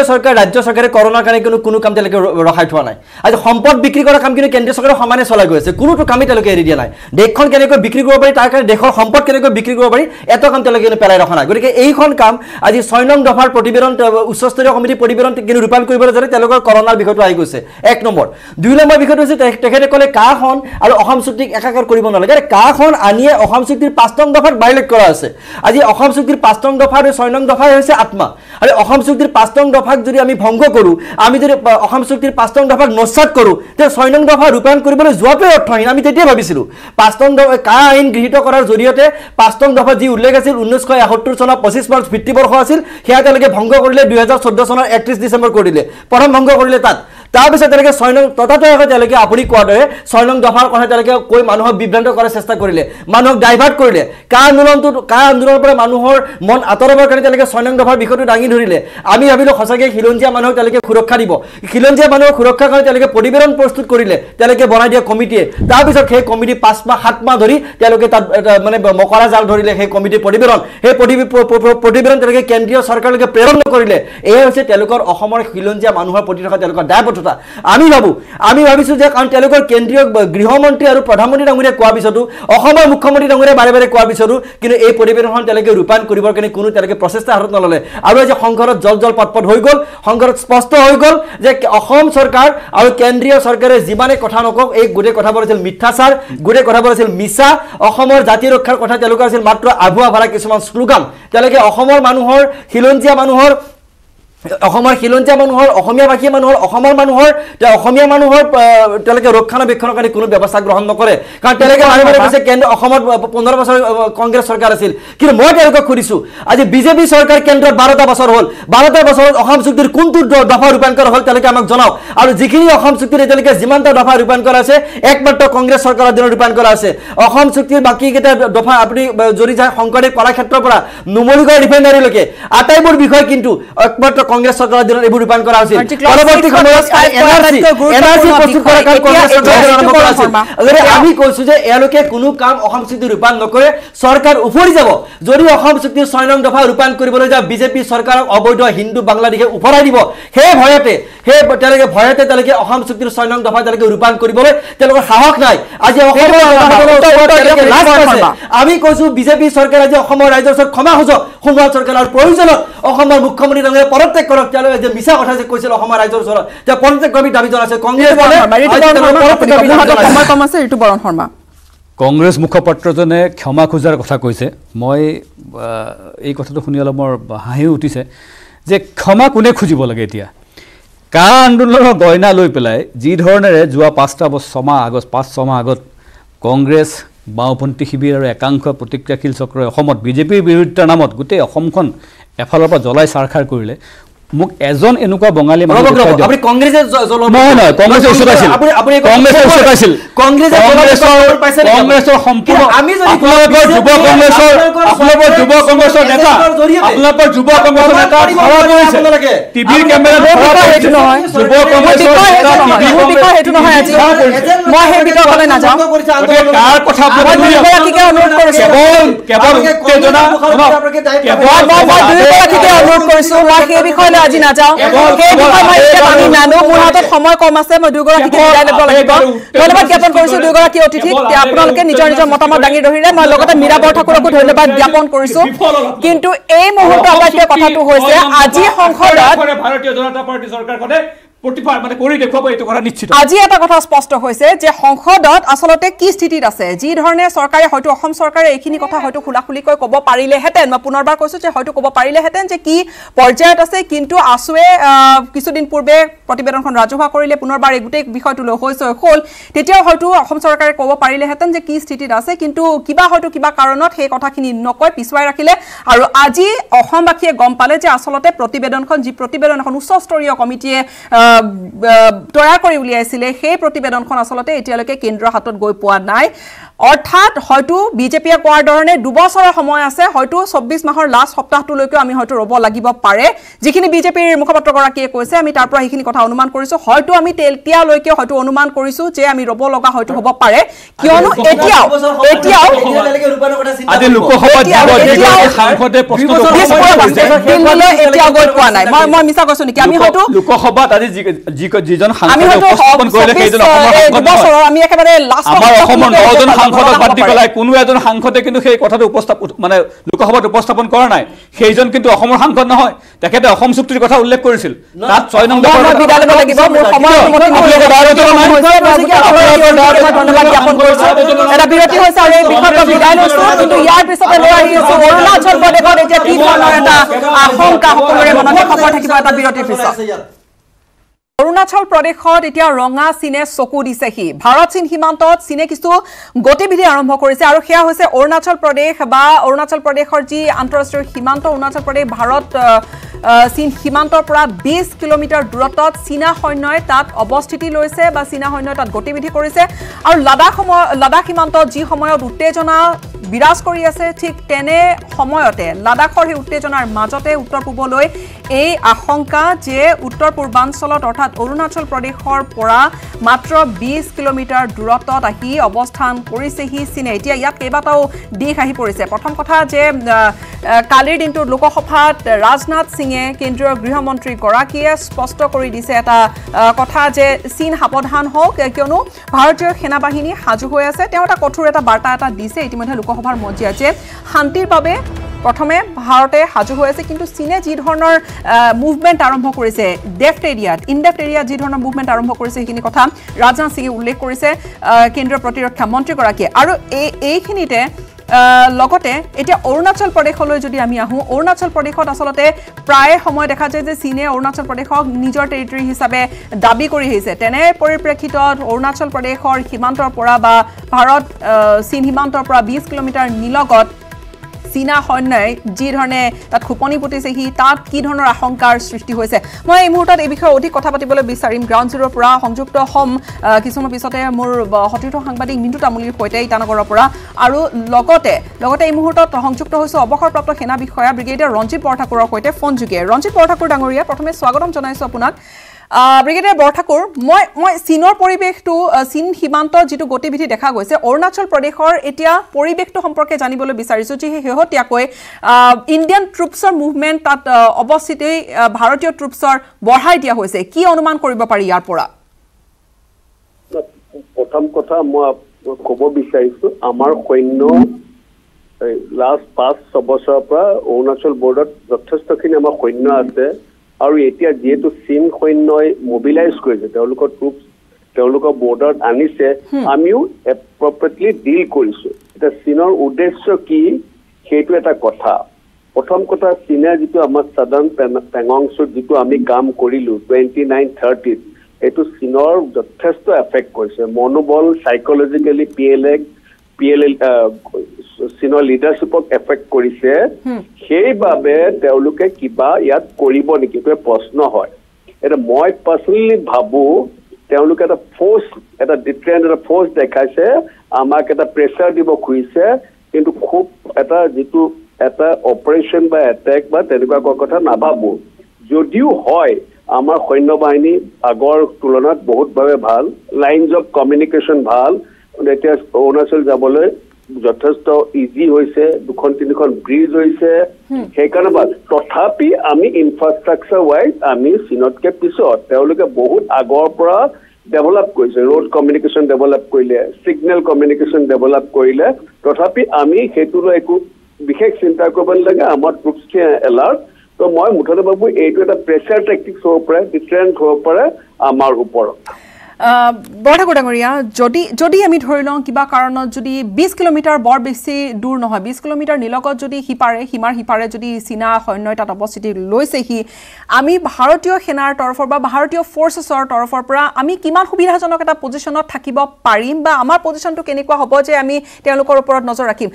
চৰকাৰ ৰাজ্য চৰকাৰে কৰোণাৰ কাৰণে কোনো কাম তেওঁলোকে ৰখাই থোৱা নাই। আজি সম্পদ বিক্ৰী কৰা কাম কিন্তু কেন্দ্ৰীয় চৰকাৰে সমানে চলাই গৈ আছে, কোনোটো কামেই তেওঁলোকে এৰি দিয়া নাই। দেশখন কেনেকৈ বিক্ৰী কৰিব পাৰি, তাৰ কাৰণে দেশৰ সম্পদ কেনেকৈ বিক্ৰী কৰিব পাৰি, এটা কাম তেওঁলোকে পেলাই ৰখা নাই। গতিকে এইখন কাম আজি 6 নং দফাৰ প্ৰতিবেদন উচ্চস্তৰীয় কমিটিৰ প্ৰতিবেদন কিন্তু ৰূপায়ণ কৰিব কৰিবলৈ যাতে তেওঁলোকৰ কৰোনাৰ বিষয়টো আহি গৈছে 1 নম্বৰ 2 নম্বৰ বিষয়টো হৈছে তেখেতে ক'লে কাখন আৰু অসম চুক্তিক একাকাৰ কৰিব নালাগে কাখন আনিয়ে অসম চুক্তিৰ 5 নং দফাত ভাইলেট কৰা আছে আজি অসম চুক্তিৰ 5 নং দফা আৰু 6 নং দফা হৈছে আত্মা আৰু অসম চুক্তিৰ 5 নং দফাক যদি আমি ভংগ কৰো আমি যদি অসম চুক্তিৰ 5 নং দফাক নস্যাৎ কৰো তে 6 নং দফা ৰূপায়ণ কৰিবলৈ যোৱাটোৱে অৰ্থহীন আমি তেতিয়া ভাবিছিলো 5 নং দফা কা আইন গৃহীত কৰাৰ জৰিয়তে 5 নং দফা যি উল্লেখ আছিল 1971 চনৰ 25 মাৰ্চ ভিত্তিবৰ্ষ আছিল সেয়া তেওঁলোকে ভংগ কৰিলে 2014 চনৰ 31 ডিসেম্বৰ কৰিলে প্ৰথম ভংগ কৰিলে তাত তাৰপিছত তেওঁলোকে 6 নং তথাপিও তেওঁলোকে আপুনি কোৱাৰ দৰে 6 নং দফাৰ কথা তেওঁলোকে কৈ মানুহক বিভ্ৰান্ত কৰাৰ চেষ্টা কৰিলে মানুহক ডাইভাৰ্ট কৰিলে কা আন্দোলনৰ পৰা মানুহৰ মন আঁতৰাবৰ কাৰণে তেওঁলোকে 6 নং দফাৰ বিষয়টো দাঙি ধৰিলে আমি ভাবিলো সঁচাকৈ খিলঞ্জীয়া মানুহক তেওঁলোকে সুৰক্ষা দিব খিলঞ্জীয়া মানুহৰ সুৰক্ষাৰ কাৰণে তেওঁলোকে প্ৰতিবেদন প্ৰস্তুত কৰিলে তেওঁলোকে বনাই দিয়া কমিটিয়ে তাৰপিছত সেই কমিটি 5 মাহ 7 মাহ ধৰি তেওঁলোকে তাত মানে মকৰা জাল ধৰিলে সেই কমিটিৰ প্ৰতিবেদন সেই প্ৰতিবেদন তেওঁলোকে কেন্দ্ৰীয় চৰকাৰলৈকে প্ৰেৰণ কৰিলে এই হৈছে তেওঁলোকৰ অসমৰ খিলঞ্জীয়া মানুহৰ প্ৰতি থকা তেওঁলোকৰ দায়বদ্ধতা আমি ভাবিছো যে কাৰণ তেওঁলোকৰ কেন্দ্ৰীয় গৃহমন্ত্ৰী আৰু প্ৰধানমন্ত্ৰী ডাঙৰীয়া কোৱা পিছতো অসমৰ মুখ্যমন্ত্ৰী ডাঙৰীয়া বাৰে বাৰে কোৱা পিছতো কিন্তু এই প্ৰতিবেদনখন তেওঁলোকে ৰূপায়ণ কৰিবৰ কাৰণে কোনো তেওঁলোকে প্ৰচেষ্টা হাতত নললে আৰু এই যে সংঘৰত জল পাটপট হৈ গ'ল সংঘৰত স্পষ্ট হৈ গ'ল যে অসম চৰকাৰ আৰু কেন্দ্ৰীয় চৰকাৰে যিমানে কথা নকক এই গোটেই কথাবোৰ আছিল মিথ্যাচাৰ গোটেই কথাবোৰ আছিল মিছা অসমৰ জাতি ৰক্ষাৰ কথা তেওঁলোকৰ আছিল মাত্ৰ আভুৱা ভৰা কিছুমান শ্লোগান তেওঁলোকে অসমৰ মানুহৰ খিলঞ্জীয়া মানুহৰ অসমীয়া ভাষী মানুহৰ অসমৰ মানুহৰ তেওঁলোকে ৰক্ষণাবেক্ষণৰ কাৰণে কোনো ব্যৱস্থা গ্ৰহণ নকৰে কাৰণ তেওঁলোকে মাৰিবলৈ কৈছে কেন্দ্ৰ অসমত 15 বছৰ কংগ্ৰেছ চৰকাৰ আছিল কিন্তু মই তেওঁলোকক সুধিছো আজি বিজেপি চৰকাৰ কেন্দ্ৰত 12টা বছৰ হ'ল 12টা বছৰত অসম চুক্তিৰ কোনটো দফা ৰূপায়ণ কৰা হ'ল তেওঁলোকে আমাক জনাওক আৰু যিখিনি অসম চুক্তিৰ এতিয়ালৈকে যিমানটা দফা ৰূপায়ণ কৰা আছে একমাত্ৰ কংগ্ৰেছ চৰকাৰৰ দিনত ৰূপায়ণ কৰা আছে অসম চুক্তিৰ বাকী কেইটা দফা আপুনি যদি যায় শংকৰদেৱ কলাক্ষেত্ৰৰ পৰা নুমলীগড় ৰিফাইনাৰীলৈকে আটাইবোৰ বিষয় কিন্তু একমাত্ৰ কংগ্ৰেছ চৰকাৰৰ দিনত এইবোৰ ৰূপায়ণ কৰা হৈছিল পৰৱৰ্তী সময়ত এনআৰসি প্ৰস্তুত কৰাৰ কাম কংগ্ৰেছ চৰকাৰে আৰম্ভ কৰিছিল যদি আমি কৈছো যে এওঁলোকে কোনো কাম অসম চুক্তি ৰূপায়ণ নকৰে চৰকাৰ উফৰি যাব যদি অসম চুক্তিৰ 6 নং দফা ৰূপায়ণ কৰিবলৈ যায় বিজেপি চৰকাৰক অবৈধ হিন্দু বাংলাদেশে উফৰাই দিব সেই ভয়তে তেওঁলোকে অসম চুক্তিৰ 6 নং দফা তেওঁলোকে ৰূপায়ণ কৰিবলৈ তেওঁলোকৰ সাহস নাই আজি অসমৰ আমি কৈছো বিজেপি চৰকাৰে আজি অসমৰ ৰাইজৰ ওচৰত ক্ষমা খুজক সোণোৱাল চৰকাৰৰ প্ৰয়োজনত অসমৰ মুখ্যমন্ত্ৰী ডাঙৰীয়াই পদত্যাগ কৰক তেওঁলোকে যে মিছা কথা যে কৈছিল অসমৰ ৰাইজৰ ওচৰত যে পদত্যাগ কৰি দাবী জনাইছে কংগ্ৰেছ মুখপাত্ৰজনে ক্ষমা খোজাৰ কথা কৈছে মই এই কথাটো শুনি অলপ মোৰ হাঁহি উঠিছে যে ক্ষমা কোনে খুজিব লাগে এতিয়া কা আন্দোলনৰ গইনা লৈ পেলাই যি ধৰণেৰে যোৱা 5 মাহ আগত কংগ্ৰেছ বাওঁপন্থী শিবিৰ আৰু একাংশ প্ৰতিক্ৰিয়াশীল চক্ৰই অসমত বিজেপিৰ বিৰোধিতাৰ নামত গোটেই অসমখন এফালৰ পৰা জ্বলাই চাৰখাৰ কৰিলে মোক এজন এনেকুৱা বঙালী মানুহ আপুনি কংগ্ৰেছে নহয় কংগ্ৰেছে ওচৰত আছিল কংগ্ৰেছৰ সম্পূৰ্ণ আমি যদি আপোনালোকৰ যুৱ কংগ্ৰেছৰ নেতা আপোনালোকৰ যুৱ কংগ্ৰেছৰ নেতা ধৰা পৰিছে টিভিৰ কেমেৰাত যুৱ কংগ্ৰেছৰ সেইটো নহয় আজি মই সেই বিতৰ্কলৈ নাযাওঁ কাৰ কথা অনুৰোধ কৰিছো মই সেই বিষয়লৈ আজি নাযাওঁ সেই বিষয়ে মই এতিয়া আমি নানো মোৰ হাতত সময় কম আছে মই দুগৰাকীক বিদায় ল'ব লাগিব ধন্যবাদ জ্ঞাপন কৰিছো দুগৰাকী অতিথিক আপোনালোকে নিজৰ মতামত দাঙি ধৰিলে মই লগতে মীৰা বৰঠাকুৰকো ধন্যবাদ জ্ঞাপন কৰিছো কিন্তু এই মুহূৰ্তত আটাইতকৈ কথাটো হৈছে আজি সংসদত ভাৰতীয় জনতা পাৰ্টি চৰকাৰখনে আজি এটা কথা স্পষ্ট হৈছে যে সংসদত আসলতে কি স্থিতিত আছে যি ধৰণে চৰকাৰে হয়তো অসম চৰকাৰে এইখিনি কথা হয়তো খোলাখুলিকৈ ক'ব পাৰিলেহেঁতেন মই পুনৰবাৰ কৈছো যে হয়তো ক'ব পাৰিলেহেঁতেন যে কি পৰ্যায়ত আছে কিন্তু আছুৱে কিছুদিন পূৰ্বে প্ৰতিবেদনখন ৰাজহুৱা কৰিলে পুনৰবাৰ এই গোটেই বিষয়টো লৈ হ'ল তেতিয়াও হয়তো অসম চৰকাৰে ক'ব পাৰিলেহেঁতেন যে কি স্থিতিত আছে কিন্তু কিবা কাৰণত সেই কথাখিনি নকয় পিছুৱাই ৰাখিলে আৰু আজি অসমবাসীয়ে গম পালে যে আসলতে প্ৰতিবেদন এখন উচ্চস্তৰীয় কমিটিয়ে তৈয়াৰ কৰি উলিয়াইছিলে সেই প্ৰতিবেদনখন আসলতে এতিয়ালৈকে কেন্দ্ৰৰ হাতত গৈ পোৱা নাই অৰ্থাৎ হয়তো বিজেপিয়ে কোৱাৰ ধৰণে 2 বছৰৰ সময় আছে হয়তো 24 মাহৰ লাষ্ট সপ্তাহটোলৈকে আমি হয়তো ৰ'ব লাগিব পাৰে যিখিনি বিজেপিৰ মুখপাত্ৰগৰাকীয়ে কৈছে আমি তাৰ পৰা সেইখিনি কথা অনুমান কৰিছো হয়তো আমি তেতিয়ালৈকে হয়তো অনুমান কৰিছো যে আমি ৰ'ব লগা হয়তো হ'ব পাৰে কিয়নো এতিয়াও আজি লোকসভাত এতিয়া গৈ পোৱা নাই মই মিছা কৈছো নেকি আমি হয়তো লোকসভাত আজি যিজন আমি হয়তো আমি একেবাৰে লাষ্ট আমাৰ অসমৰ 9জন সাংসদক বাদ দি পেলাই কোনো এজন সাংসদে কিন্তু সেই কথাটো মানে লোকসভাত উপস্থাপন কৰা নাই সেইজন কিন্তু অসমৰ সাংসদ নহয় তেখেতে অসম চুক্তিৰ কথা উল্লেখ কৰিছিল তাত 6 নং দফাৰ বিদায় ল'ব লাগিব মোৰ সময় ধন্যবাদ জ্ঞাপন কৰিছো এটা বিৰতি হৈছে আৰু এই বিষয়ত বিদায় লৈছো কিন্তু ইয়াৰ পিছতে লৈ আহিছো অৰুণাচল প্ৰদেশত এতিয়া কি ধৰণৰ এটা আশংকা সকলোৰে মনতে খবৰ থাকিব এটা বিৰতিৰ পিছত অৰুণাচল প্ৰদেশত এতিয়া ৰঙা চীনে চকু দিছেহি ভাৰত চীন সীমান্তত চীনে কিছু গতিবিধি আৰম্ভ কৰিছে আৰু সেয়া হৈছে অৰুণাচল প্ৰদেশ বা অৰুণাচল প্ৰদেশৰ যি আন্তঃৰাষ্ট্ৰীয় সীমান্ত অৰুণাচল প্ৰদেশ ভাৰত চীন সীমান্তৰ পৰা 20 কিলোমিটাৰ দূৰত্বত চীনা সৈন্যই তাত অৱস্থিতি লৈছে বা চীনা সৈন্যই তাত গতিবিধি কৰিছে আৰু লাডাখ সীমান্তত যি সময়ত উত্তেজনা বিৰাজ কৰি আছে ঠিক তেনে সময়তে লাডাখৰ সেই উত্তেজনাৰ মাজতে উত্তৰ পূবলৈ এই আশংকা যে উত্তৰ পূৰ্বাঞ্চলত অৰ্থাৎ অৰুণাচল প্ৰদেশৰ পৰা মাত্ৰ 20 কিলোমিটাৰ দূৰত্বত আহি অৱস্থান কৰিছেহি চীনে এতিয়া ইয়াত কেইবাটাও দিশ আহি পৰিছে প্ৰথম কথা যে কালিৰ দিনটোত লোকসভাত ৰাজনাথ সিঙে কেন্দ্ৰীয় গৃহমন্ত্ৰী গৰাকীয়ে স্পষ্ট কৰি দিছে এটা কথা যে চীন সাৱধান হওক কিয়নো ভাৰতীয় সেনাবাহিনী সাজু হৈ আছে তেওঁ এটা কঠোৰ এটা বাৰ্তা এটা দিছে ইতিমধ্যে লোকসভাৰ মজিয়াত যে শান্তিৰ বাবে প্ৰথমে ভাৰতে সাজু হৈ আছে কিন্তু চীনে যি ধৰণৰ মুভমেণ্ট আৰম্ভ কৰিছে ডেফট এৰিয়াত ইনডেফট এৰিয়াত যি ধৰণৰ মুভমেণ্ট আৰম্ভ কৰিছে সেইখিনি কথা ৰাজনাথ সিঙে উল্লেখ কৰিছে কেন্দ্ৰীয় প্ৰতিৰক্ষা মন্ত্ৰীগৰাকীয়ে আৰু এইখিনিতে লগতে এতিয়া অৰুণাচল প্ৰদেশলৈ যদি আমি আহোঁ অৰুণাচল প্ৰদেশত আচলতে প্ৰায় সময় দেখা যায় যে চীনে অৰুণাচল প্ৰদেশক নিজৰ টেৰিটৰি হিচাপে দাবী কৰি আহিছে তেনে পৰিপ্ৰেক্ষিতত অৰুণাচল প্ৰদেশৰ সীমান্তৰ পৰা বা ভাৰত চীন সীমান্তৰ পৰা 20 কিলোমিটাৰ নিলগত চীনা সৈন্যই যি ধৰণে তাত খুপনি পুতিছেহি তাত কি ধৰণৰ আশংকাৰ সৃষ্টি হৈছে মই এই মুহূৰ্তত এই বিষয়ে অধিক কথা পাতিবলৈ বিচাৰিম গ্ৰাউণ্ড জিৰোৰ পৰা সংযুক্ত হ'ম কিছুমান পিছতে মোৰ সতীৰ্থ সাংবাদিক মিণ্টু তামুলীৰ সৈতে ইটানগৰৰ পৰা আৰু লগতে এই মুহূৰ্তত সংযুক্ত হৈছোঁ অৱসৰপ্ৰাপ্ত সেনা বিষয়া ব্ৰিগেডিয়াৰ ৰঞ্জিত বৰঠাকুৰৰ সৈতে ফোনযোগে ৰঞ্জিত বৰঠাকুৰ ডাঙৰীয়া প্ৰথমে স্বাগতম জনাইছোঁ আপোনাক ব্ৰিগেডিয়াৰ বৰঠাকুৰ মই চীনৰ পৰিৱেশটো চীন সীমান্তত যিটো গতিবিধি দেখা গৈছে অৰুণাচল প্ৰদেশৰ এতিয়া পৰিৱেশটো সম্পৰ্কে জানিবলৈ বিচাৰিছোঁ যে শেহতীয়াকৈ ইণ্ডিয়ান ট্ৰুপছৰ মুভমেণ্ট তাত অৱস্থিতি ভাৰতীয় ট্ৰুপছৰ বঢ়াই দিয়া হৈছে কি অনুমান কৰিব পাৰি ইয়াৰ পৰা প্ৰথম কথা মই ক'ব বিচাৰিছোঁ আমাৰ সৈন্য লাষ্ট 5-6 বছৰৰ পৰা অৰুণাচল বৰ্ডাৰত যথেষ্টখিনি আমাৰ সৈন্য আছে আৰু এতিয়া যেহেতু চীন সৈন্যই মোবিলাইজ কৰিছে তেওঁলোকৰ ট্ৰুপছ তেওঁলোকৰ বৰ্ডাৰত আনিছে আমিও এপ্ৰপ্ৰিয়েটলি ডিল কৰিছোঁ এতিয়া চীনৰ উদ্দেশ্য কি সেইটো এটা কথা প্ৰথম কথা চীনে যিটো আমাৰ সাধাৰণ পেঙংছত যিটো আমি কাম কৰিলোঁ 29-30 এইটো চীনৰ যথেষ্ট এফেক্ট কৰিছে মনোবল সাইকলজিকেলি PLL চীনৰ লিডাৰশ্বিপক এফেক্ট কৰিছে সেইবাবে তেওঁলোকে কিবা ইয়াত কৰিব নেকি এইটো প্ৰশ্ন হয় এটা মই পাৰ্চনেলি ভাবোঁ তেওঁলোকে এটা ফ'ৰ্চ এটা ডিফাৰেণ্ট এটা ফ'ৰ্চ দেখাইছে আমাক এটা প্ৰেছাৰ দিব খুজিছে কিন্তু খুব এটা যিটো এটা অপাৰেশ্যন বা এটেক বা তেনেকুৱা কথা নাভাবোঁ যদিও হয় আমাৰ সৈন্য বাহিনী আগৰ তুলনাত বহুতভাৱে ভাল লাইনছ অফ কমিউনিকেশ্যন ভাল এতিয়া অৰুণাচল যাবলৈ যথেষ্ট ইজি হৈছে 2-3খন ব্ৰিজ হৈছে সেইকাৰণে তথাপি আমি ইনফ্ৰাষ্ট্ৰাকচাৰ ৱাইজ আমি চীনতকৈ পিছত তেওঁলোকে বহুত আগৰ পৰা ডেভেলপ কৰিছে ৰোড কমিউনিকেশ্যন ডেভেলপ কৰিলে ছিগনেল কমিউনিকেশ্যন ডেভেলপ কৰিলে তথাপি আমি সেইটোলৈ একো বিশেষ চিন্তা কৰিব নালাগে আমাৰ ট্ৰুপছখিনি এলাৰ্ট তো মই মুঠতে ভাবোঁ এইটো এটা প্ৰেছাৰ টেকটিক্স হ'ব পাৰে ডিফাৰেণ্ট হ'ব পাৰে আমাৰ ওপৰত বৰঠাকুৰ ডাঙৰীয়া যদি আমি ধৰি লওঁ কিবা কাৰণত যদি 20 কিলোমিটাৰ বৰ বেছি দূৰ নহয় 20 কিলোমিটাৰ নিলগত যদি সীমাৰ সিপাৰে যদি চীনা সৈন্যই তাত অৱস্থিতি লৈছেহি আমি ভাৰতীয় সেনাৰ তৰফৰ বা ভাৰতীয় ফ'ৰ্চেছৰ তৰফৰ পৰা আমি কিমান সুবিধাজনক এটা পজিশ্যনত থাকিব পাৰিম বা আমাৰ পজিশ্যনটো কেনেকুৱা হ'ব যে আমি তেওঁলোকৰ ওপৰত নজৰ ৰাখিম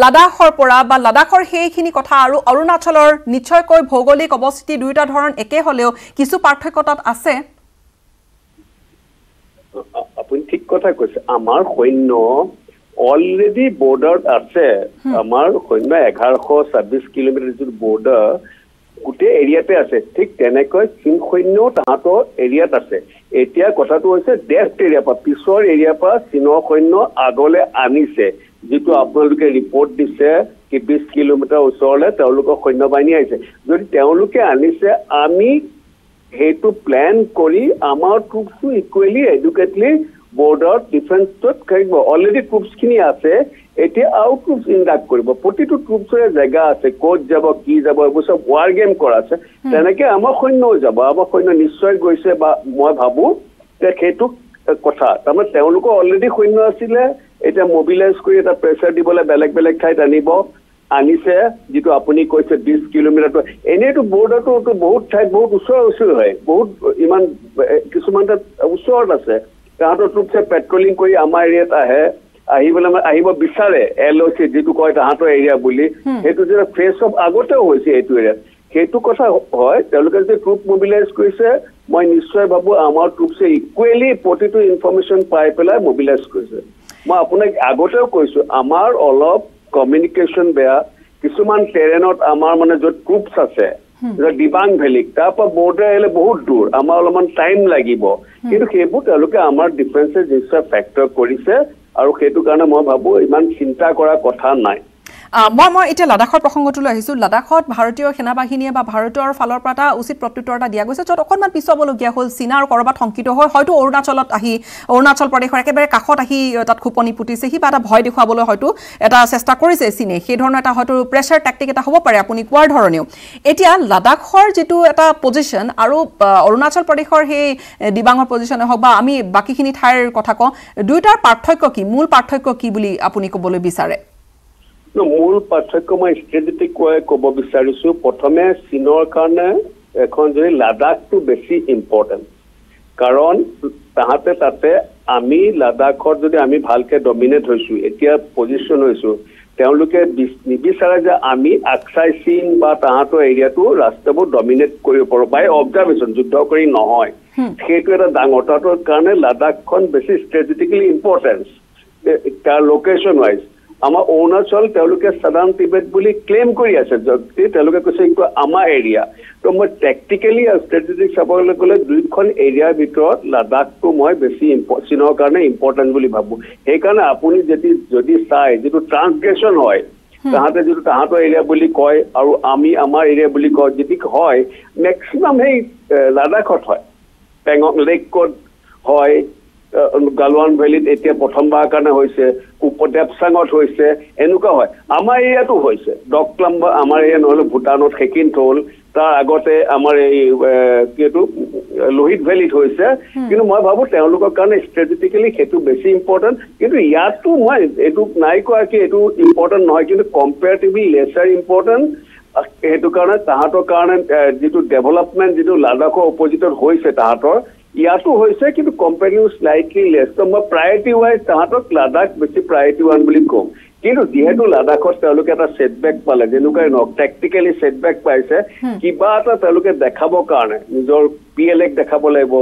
লাডাখৰ পৰা বা লাডাখৰ সেইখিনি কথা আৰু অৰুণাচলৰ নিশ্চয়কৈ ভৌগোলিক অৱস্থিতি দুয়োটা ধৰণ একে হ'লেও কিছু পাৰ্থক্য তাত আছে আপুনি ঠিক কথা কৈছে আমাৰ সৈন্য অলৰেডি বৰ্ডাৰত আছে আমাৰ সৈন্য 1126 কিলোমিটাৰ যিটো বৰ্ডাৰ গোটেই এৰিয়াতে আছে ঠিক তেনেকৈ চীন সৈন্যও তাহাঁতৰ এৰিয়াত আছে এতিয়া কথাটো হৈছে ডেফট এৰিয়াৰ পৰা পিছৰ এৰিয়াৰ পৰা চীনৰ সৈন্য আগলৈ আনিছে যিটো আপোনালোকে ৰিপৰ্ট দিছে কি 20 কিলোমিটাৰ ওচৰলৈ তেওঁলোকৰ সৈন্য বাহিনী আহিছে যদি তেওঁলোকে আনিছে আমি সেইটো প্লেন কৰি আমাৰ ট্ৰুপছো ইকুৱেলি এডুকেটলি বৰ্ডাৰ ডিফেন্সত থাকিব অলৰেডি ট্ৰুপছখিনি আছে এতিয়া আউট ট্ৰুপছ ইণ্ডাক্ট কৰিব প্ৰতিটো ট্ৰুপছৰে জেগা আছে ক'ত যাব কি যাব এইবোৰ চব ৱাৰ গেম কৰা আছে তেনেকৈ আমাৰ সৈন্যও যাব আমাৰ সৈন্য নিশ্চয় গৈছে বা মই ভাবোঁ যে সেইটো কথা তাৰমানে তেওঁলোকৰ অলৰেডি সৈন্য আছিলে এতিয়া মবিলাইজ কৰি এটা প্ৰেছাৰ দিবলৈ বেলেগ বেলেগ ঠাইত আনিছে যিটো আপুনি কৈছে 20 কিলোমিটাৰটো এনেইতো বৰ্ডাৰটো বহুত ঠাইত বহুত ওচৰ হয় বহুত ইমান কিছুমান তাত ওচৰত আছে তাহাঁতৰ ট্ৰুপছে পেট্ৰলিং কৰি আমাৰ এৰিয়াত আহিব বিচাৰে LOC যিটো কয় তাহাঁতৰ এৰিয়া বুলি সেইটো যে ফেচ অফ আগতেও হৈছে এইটো এৰিয়াত সেইটো কথা হয় তেওঁলোকে যদি ট্ৰুপ মবিলাইজ কৰিছে মই নিশ্চয় ভাবোঁ আমাৰ ট্ৰুপছে ইকুৱেলি প্ৰতিটো ইনফৰমেশ্যন পাই পেলাই মবিলাইজ কৰিছে মই আপোনাক আগতেও কৈছোঁ আমাৰ অলপ কমিউনিকেশ্যন বেয়া কিছুমান টেৰেনত আমাৰ মানে য'ত ট্ৰুপছ আছে ডিবাং ভেলীক তাৰপৰা বৰ্ডাৰ আহিলে বহুত দূৰ আমাৰ অলপমান টাইম লাগিব কিন্তু সেইবোৰ তেওঁলোকে আমাৰ ডিফেন্সে নিশ্চয় ফেক্টৰ কৰিছে আৰু সেইটো কাৰণে মই ভাবোঁ ইমান চিন্তা কৰা কথা নাই মই এতিয়া লাডাখৰ প্ৰসংগটোলৈ আহিছোঁ লাডাখত ভাৰতীয় সেনাবাহিনীয়ে বা ভাৰতৰ ফালৰ পৰা এটা উচিত প্ৰত্যুত্তৰ এটা দিয়া গৈছে য'ত অকণমান পিছুৱাবলগীয়া হ'ল চীনা আৰু ক'ৰবাত শংকিত হৈ হয়তো অৰুণাচল প্ৰদেশৰ একেবাৰে কাষত আহি তাত খোপনি পুতিছে সি বা এটা ভয় দেখুৱাবলৈ হয়তো এটা চেষ্টা কৰিছে চীনে সেই ধৰণৰ এটা হয়তো প্ৰেছাৰ টেকটিক এটা হ'ব পাৰে আপুনি কোৱাৰ ধৰণেও এতিয়া লাডাখৰ যিটো এটা পজিশ্যন আৰু অৰুণাচল প্ৰদেশৰ সেই ডিবাঙৰ পজিশ্যনে হওক বা আমি বাকীখিনি ঠাইৰ কথা কওঁ দুয়োটাৰ পাৰ্থক্য কি মূল পাৰ্থক্য কি বুলি আপুনি ক'বলৈ বিচাৰে মূল পাৰ্থক্য মই ষ্ট্ৰেটেজিক ক'ব বিচাৰিছোঁ প্ৰথমে চীনৰ কাৰণে এখন যদি লাডাখটো বেছি ইম্পৰ্টেণ্ট কাৰণ তাহাঁতে তাতে আমি লাডাখত যদি আমি ভালকৈ ডমিনেট হৈছোঁ এতিয়া পজিশ্যন হৈছোঁ তেওঁলোকে নিবিচাৰে যে আমি আকছাই চীন বা তাহাঁতৰ এৰিয়াটো ৰাষ্ট্ৰবোৰ ডমিনেট কৰিব পাৰোঁ বাই অবজাৰ্ভেশ্যন যুদ্ধ কৰি নহয় সেইটো এটা ডাঙৰ তাহাঁতৰ কাৰণে লাডাখখন বেছি ষ্ট্ৰেটেজিকেলি ইম্পৰ্টেঞ্চ তাৰ লোকেশ্যন ৱাইজ আমাৰ অৰুণাচল তেওঁলোকে সাধাৰণ টিবেট বুলি ক্লেইম কৰি আছে যদি তেওঁলোকে কৈছে এইটো আমাৰ এৰিয়া তো মই টেকটিকেলি আৰু ষ্ট্ৰেটেজিক চাবলৈ গ'লে দুইখন এৰিয়াৰ ভিতৰত লাডাখটো মই বেছি চীনৰ কাৰণে ইম্পৰ্টেণ্ট বুলি ভাবোঁ সেইকাৰণে আপুনি যদি চাই যিটো ট্ৰান্সগ্ৰেশ্যন হয় তাহাঁতে যিটো তাহাঁতৰ এৰিয়া বুলি কয় আৰু আমি আমাৰ এৰিয়া বুলি কয় যদি হয় মেক্সিমাম সেই লাডাখত হয় পেংগং লেকত হয় গালৱান ভেলীত এতিয়া প্ৰথমবাৰৰ কাৰণে হৈছে উপদেপচাঙত হৈছে এনেকুৱা হয় আমাৰ এৰিয়াটো হৈছে ডকলাম আমাৰ এৰিয়া নহ'লে ভূটানত সেকিন্দ হ'ল তাৰ আগতে আমাৰ এই কিটো লোহিত ভেলীত হৈছে কিন্তু মই ভাবোঁ তেওঁলোকৰ কাৰণে ষ্ট্ৰেটেজিকেলি সেইটো বেছি ইম্পৰ্টেণ্ট কিন্তু ইয়াতো মই এইটো নাই কোৱা কি এইটো ইম্পৰ্টেণ্ট নহয় কিন্তু কম্পেয়াৰটিভলি লেচাৰ ইম্পৰ্টেণ্ট সেইটো কাৰণে তাহাঁতৰ কাৰণে যিটো ডেভেলপমেণ্ট যিটো লাডাখৰ অপজিটত হৈছে তাহাঁতৰ ইয়াতো হৈছে কিন্তু কম্পেয়াৰিং স্লাইটলি লেছ তো মই প্ৰায়ৰিটি ৱাইজ তাহাঁতক লাডাখ বেছি প্ৰায়ৰিটি ওৱান বুলি ক'ম কিন্তু যিহেতু লাডাখত তেওঁলোকে এটা ছেটবেক পালে যেনেকুৱাই নহওক টেকটিকেলি ছেটবেক পাইছে কিবা এটা তেওঁলোকে দেখাবৰ কাৰণে নিজৰ PLAক দেখাব লাগিব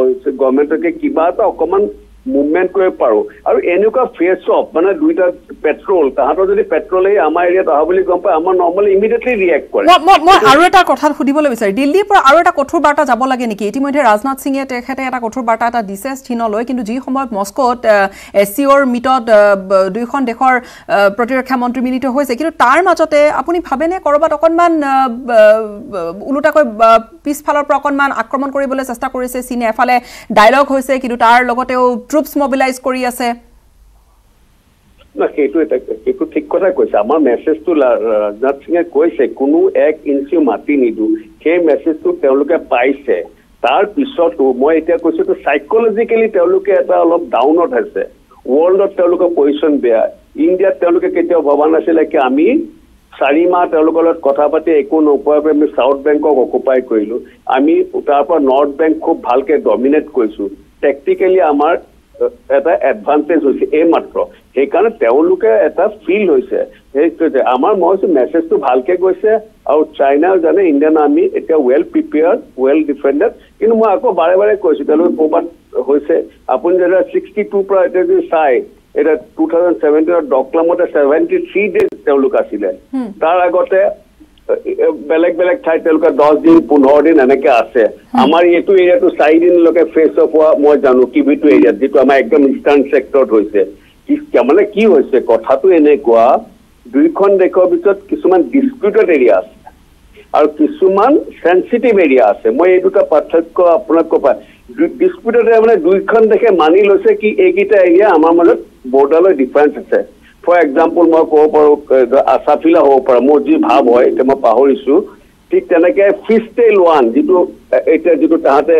গভৰ্ণমেণ্টকে কিবা এটা অকণমান মুভমেণ্ট কৰিব পাৰোঁ আৰু এনেকুৱা ফেচ অফ মানে দুইটা পেট্ৰল তাহাঁতৰ যদি পেট্ৰলেই আমাৰ এৰিয়াত অহা বুলি গম পায় আমাৰ নৰ্মেলি ইমিডিয়েটলি ৰিয়েক্ট কৰে মই আৰু এটা কথা সুধিবলৈ বিচাৰিম দিল্লীৰ পৰা আৰু এটা কঠোৰ বাৰ্তা যাব লাগে নেকি ইতিমধ্যে ৰাজনাথ সিঙে তেখেতে এটা কঠোৰ বাৰ্তা এটা দিছে চীনলৈ কিন্তু যি সময়ত মস্কোত SCOৰ মিটত দুইখন দেশৰ প্ৰতিৰক্ষা মন্ত্ৰী মিলিত হৈছে কিন্তু তাৰ মাজতে আপুনি ভাবেনে ক'ৰবাত অকণমান ওলোটাকৈ পিছফালৰ পৰা অকণমান আক্ৰমণ কৰিবলৈ চেষ্টা কৰিছে চীনে এফালে ডায়লগ হৈছে কিন্তু তাৰ লগতেও ট্ৰুপছ মবিলাইজ কৰি আছে না সেইটো ঠিক কথা কৈছে আমাৰ মেছেজটো ৰাজনাথ সিঙে কৈছে কোনো 1 ইঞ্চিও মাতি নিদো সেই মেছেজটো তেওঁলোকে পাইছে তাৰ পিছতো মই এতিয়া কৈছোঁ তো সাইকোলজিক্যালি তেওঁলোকে এটা অলপ ডাউনত আছে ৱৰ্ল্ডত তেওঁলোকৰ পজিশ্যন বেয়া ইণ্ডিয়াত তেওঁলোকে কেতিয়াও ভবা নাছিলে কি আমি 4 মাহ তেওঁলোকৰ লগত কথা পাতি একো নোপোৱাকৈ আমি সাউথ বেংকক অকুপাই কৰিলোঁ আমি তাৰ পৰা নৰ্থ বেংক খুব ভালকৈ ডমিনেট কৰিছোঁ টেকটিকেলি আমাৰ এটা এডভান্টেজ হৈছে এই মাত্ৰ সেইকাৰণে তেওঁলোকে এটা ফিল হৈছে সেইটো যে আমাৰ মেছেজটো ভালকৈ গৈছে আৰু চাইনাও জানে ইণ্ডিয়ান আৰ্মি এতিয়া ৱেল প্ৰিপেয়াৰ্ড ৱেল ডিফেণ্ডেড কিন্তু মই আকৌ বাৰে বাৰে কৈছোঁ তেওঁলোকে ক'ৰবাত হৈছে আপুনি যেতিয়া 62 পৰা এতিয়া যদি চাই এটা 2017 ডকলামতে 73 ডেজ তেওঁলোক আছিলে তাৰ আগতে বেলেগ বেলেগ ঠাইত তেওঁলোকে 10 দিন 15 দিন এনেকৈ আছে আমাৰ এইটো এৰিয়াটো 4 দিনলৈকে ফেচ অফ হোৱা মই জানো কিবিটো এৰিয়াত যিটো আমাৰ একদম ইষ্টাৰ্ণ ছেক্টৰত হৈছে মানে কি হৈছে কথাটো এনেকুৱা দুইখন দেশৰ ভিতৰত কিছুমান ডিস্পিউটেড এৰিয়া আছে আৰু কিছুমান সেনচিটিভ এৰিয়া আছে মই এই দুটা পাৰ্থক্য আপোনাক ক'বা ডিসপিউটেড মানে দুইখন দেশে মানি লৈছে কি এইকেইটা এৰিয়া আমাৰ মাজত বৰ্ডাৰলৈ ডিফাৰেঞ্চ আছে ফৰ এক্সাম্পল মই ক'ব পাৰোঁ আছাফিলা হ'ব পাৰে মোৰ যি ভাৱ হয় এতিয়া মই পাহৰিছোঁ ঠিক তেনেকে ফিষ্টেল ওৱান যিটো এতিয়া যিটো তাহাঁতে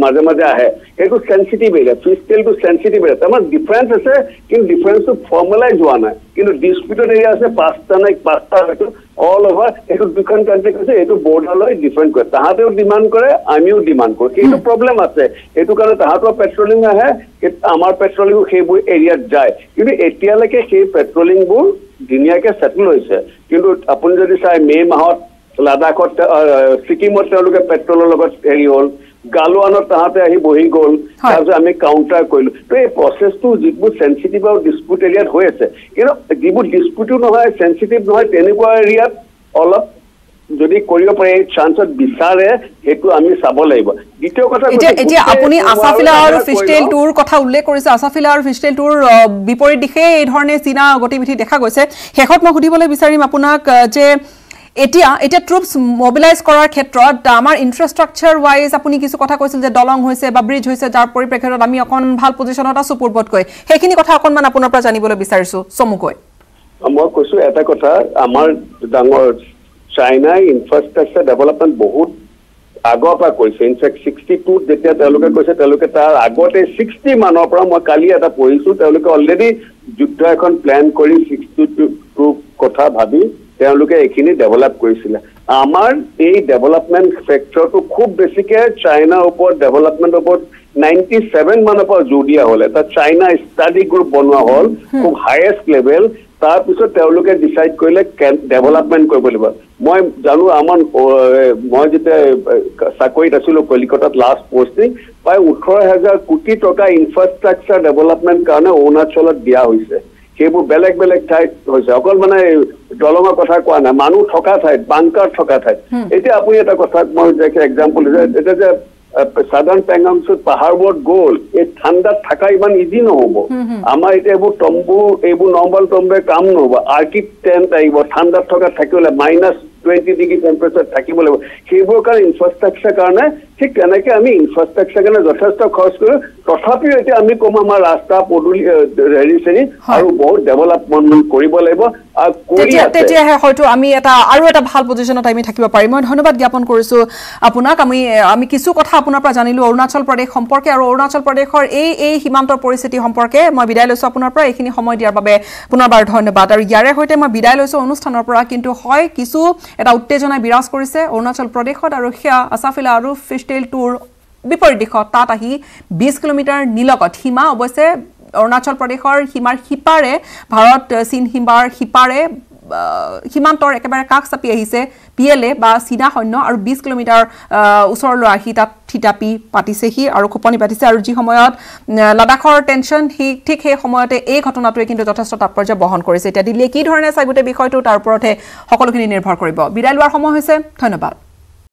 মাজে মাজে আহে সেইটো চেঞ্চিটিভ এৰিয়া ফিষ্টেলটো চেঞ্চিটিভ এৰিয়া তাৰমানে ডিফাৰেঞ্চ আছে কিন্তু ডিফাৰেঞ্চটো ফৰ্মেলাইজ হোৱা নাই কিন্তু ডিছপিউটেড এৰিয়া আছে 5টা হয়তো অল অভাৰ এইটো দুখন কাণ্ট্ৰি কৈছে এইটো বৰ্ডাৰলৈ ডিফাৰেণ্ট কৰে তাহাঁতেও ডিমাণ্ড কৰে আমিও ডিমাণ্ড কৰোঁ সেইটো প্ৰব্লেম আছে সেইটো কাৰণে তাহাঁতৰ পেট্ৰলিং আহে আমাৰ পেট্ৰলিঙো সেইবোৰ এৰিয়াত যায় কিন্তু এতিয়ালৈকে সেই পেট্ৰলিংবোৰ ধুনীয়াকৈ ছেটেল হৈছে কিন্তু আপুনি যদি চাই মে' মাহত লাডাখত ছিকিমত তেওঁলোকে পেট্ৰলৰ লগত হেৰি হ'ল গালোৱানত তাহাঁতে আহি বহি গ'ল তাৰপিছত আমি কাউণ্টাৰ কৰিলোঁ তো এই প্ৰচেছটো যিবোৰ চেঞ্চিটিভ আৰু ডিছপিউট এৰিয়াত হৈ আছে কিন্তু যিবোৰ ডিছপিউটো নহয় চেঞ্চিটিভ নহয় তেনেকুৱা এৰিয়াত অলপ যদি কৰিব পাৰে এই চান্সত বিচাৰে সেইটো আমি চাব লাগিব দ্বিতীয় কথা এতিয়া আপুনি আছাফিলা আৰু ফিষ্টেল টুৰ কথা উল্লেখ কৰিছে আছাফিলা আৰু ফিষ্টেল টুৰ বিপৰীত দিশে এই ধৰণে চীনা গতিবিধি দেখা গৈছে শেষত মই সুধিবলৈ বিচাৰিম আপোনাক যে এতিয়া ট্ৰুপছ মোবিলাইজ কৰাৰ ক্ষেত্ৰত আমাৰ ইনফ্ৰাষ্ট্ৰাকচাৰ ৱাইজ আপুনি কিছু কথা কৈছিল যে দলং হৈছে বা ব্ৰিজ হৈছে যাৰ পৰিপ্ৰেক্ষিতত আমি অকণ ভাল পজিশ্যনত আছোঁ পূৰ্বতকৈ সেইখিনি কথা অকণমান আপোনাৰ পৰা জানিবলৈ বিচাৰিছোঁ চমুকৈ মই কৈছোঁ এটা কথা আমাৰ ডাঙৰ চাইনাই ইনফ্ৰাষ্ট্ৰাকচাৰ ডেভেলপমেণ্ট বহুত আগৰ পৰা কৰিছে ইনফেক্ট 62 যেতিয়া তেওঁলোকে কৈছে তেওঁলোকে তাৰ আগতে 60 মানৰ পৰা মই কালি এটা পঢ়িছোঁ তেওঁলোকে অলৰেডি যুদ্ধ এখন প্লেন কৰি 62 কথা ভাবি তেওঁলোকে এইখিনি ডেভেলপ কৰিছিলে আমাৰ এই ডেভেলপমেণ্ট ফেক্টৰটো খুব বেছিকৈ চাইনাৰ ওপৰত ডেভেলপমেণ্টৰ ওপৰত 97 মানৰ পৰা জোৰ দিয়া হ'ল এটা চাইনা ষ্টাডি গ্ৰুপ বনোৱা হ'ল খুব হায়েষ্ট লেভেল তাৰপিছত তেওঁলোকে ডিচাইড কৰিলে ডেভেলপমেণ্ট কৰিব লাগিব মই জানো আমাৰ মই যেতিয়া চাকৰিত আছিলোঁ কলিকতাত লাষ্ট পষ্টিং প্ৰায় 18,000 কোটি টকা ইনফ্ৰাষ্ট্ৰাকচাৰ ডেভেলপমেণ্ট কাৰণে অৰুণাচলত দিয়া হৈছে সেইবোৰ বেলেগ বেলেগ ঠাইত হৈছে অকল মানে দলঙৰ কথা কোৱা নাই মানুহ থকা ঠাইত বাংকাৰ থকা ঠাইত এতিয়া আপুনি এটা কথা মই এক্সাম্পল দিছে এতিয়া যে সাধাৰণ পেংগংছত পাহাৰবোৰত গ'ল এই ঠাণ্ডাত থকা ইমান ইজি নহ'ব আমাৰ এতিয়া এইবোৰ তম্বু এইবোৰ নৰ্মেল তম্বুৱে কাম নহ'ব আৰ্কিড টেণ্ট আহিব ঠাণ্ডাত থকা থাকিবলৈ -20 ডিগ্ৰী টেম্পাৰেচাৰ থাকিব লাগিব সেইবোৰৰ কাৰণে ইনফ্ৰাষ্ট্ৰাকচাৰ কাৰণে ঠিক তেনেকৈ আমি ইনফ্ৰাষ্ট্ৰাকচাৰ কাৰণে যথেষ্ট খৰচ কৰোঁ তথাপিও এতিয়া আমি ক'ম আমাৰ ৰাস্তা পদূলি হেৰি চেৰি আৰু বহুত ডেভেলপমেণ্ট কৰিব লাগিব আৰু তেতিয়াহে হয়তো আমি আৰু এটা ভাল পজিশ্যনত আমি থাকিব পাৰিম মই ধন্যবাদ জ্ঞাপন কৰিছোঁ আপোনাক আমি কিছু কথা আপোনাৰ পৰা জানিলোঁ অৰুণাচল প্ৰদেশ সম্পৰ্কে আৰু অৰুণাচল প্ৰদেশৰ এই সীমান্তৰ পৰিস্থিতি সম্পৰ্কে মই বিদায় লৈছোঁ আপোনাৰ পৰা এইখিনি সময় দিয়াৰ বাবে পুনৰবাৰ ধন্যবাদ আৰু ইয়াৰে সৈতে মই বিদায় লৈছোঁ অনুষ্ঠানৰ পৰা কিন্তু হয় কিছু এটা উত্তেজনাই বিৰাজ কৰিছে অৰুণাচল প্ৰদেশত আৰু সেয়া আছাফিলা আৰু ফিষ্টেল টুৰ বিপৰীত দিশত তাত আহি 20 কিলোমিটাৰ নিলগত সীমা অৱশ্যে অৰুণাচল প্ৰদেশৰ সীমাৰ সিপাৰে ভাৰত চীন সীমাৰ সিপাৰে সীমান্তৰ একেবাৰে কাষ চাপি আহিছে PLA বা চীনা সৈন্য আৰু 20 কিলোমিটাৰ ওচৰলৈ আহি তাত থিতাপি পাতিছেহি আৰু খোপনি পাতিছে আৰু যি সময়ত লাডাখৰ টেনশ্যন ঠিক সেই সময়তে এই ঘটনাটোৱে কিন্তু যথেষ্ট তাৎপৰ্য বহন কৰিছে এতিয়া দিল্লীয়ে কি ধৰণে চাই গোটেই বিষয়টো তাৰ ওপৰতহে সকলোখিনি নিৰ্ভৰ কৰিব বিদায় লোৱাৰ সময় হৈছে ধন্যবাদ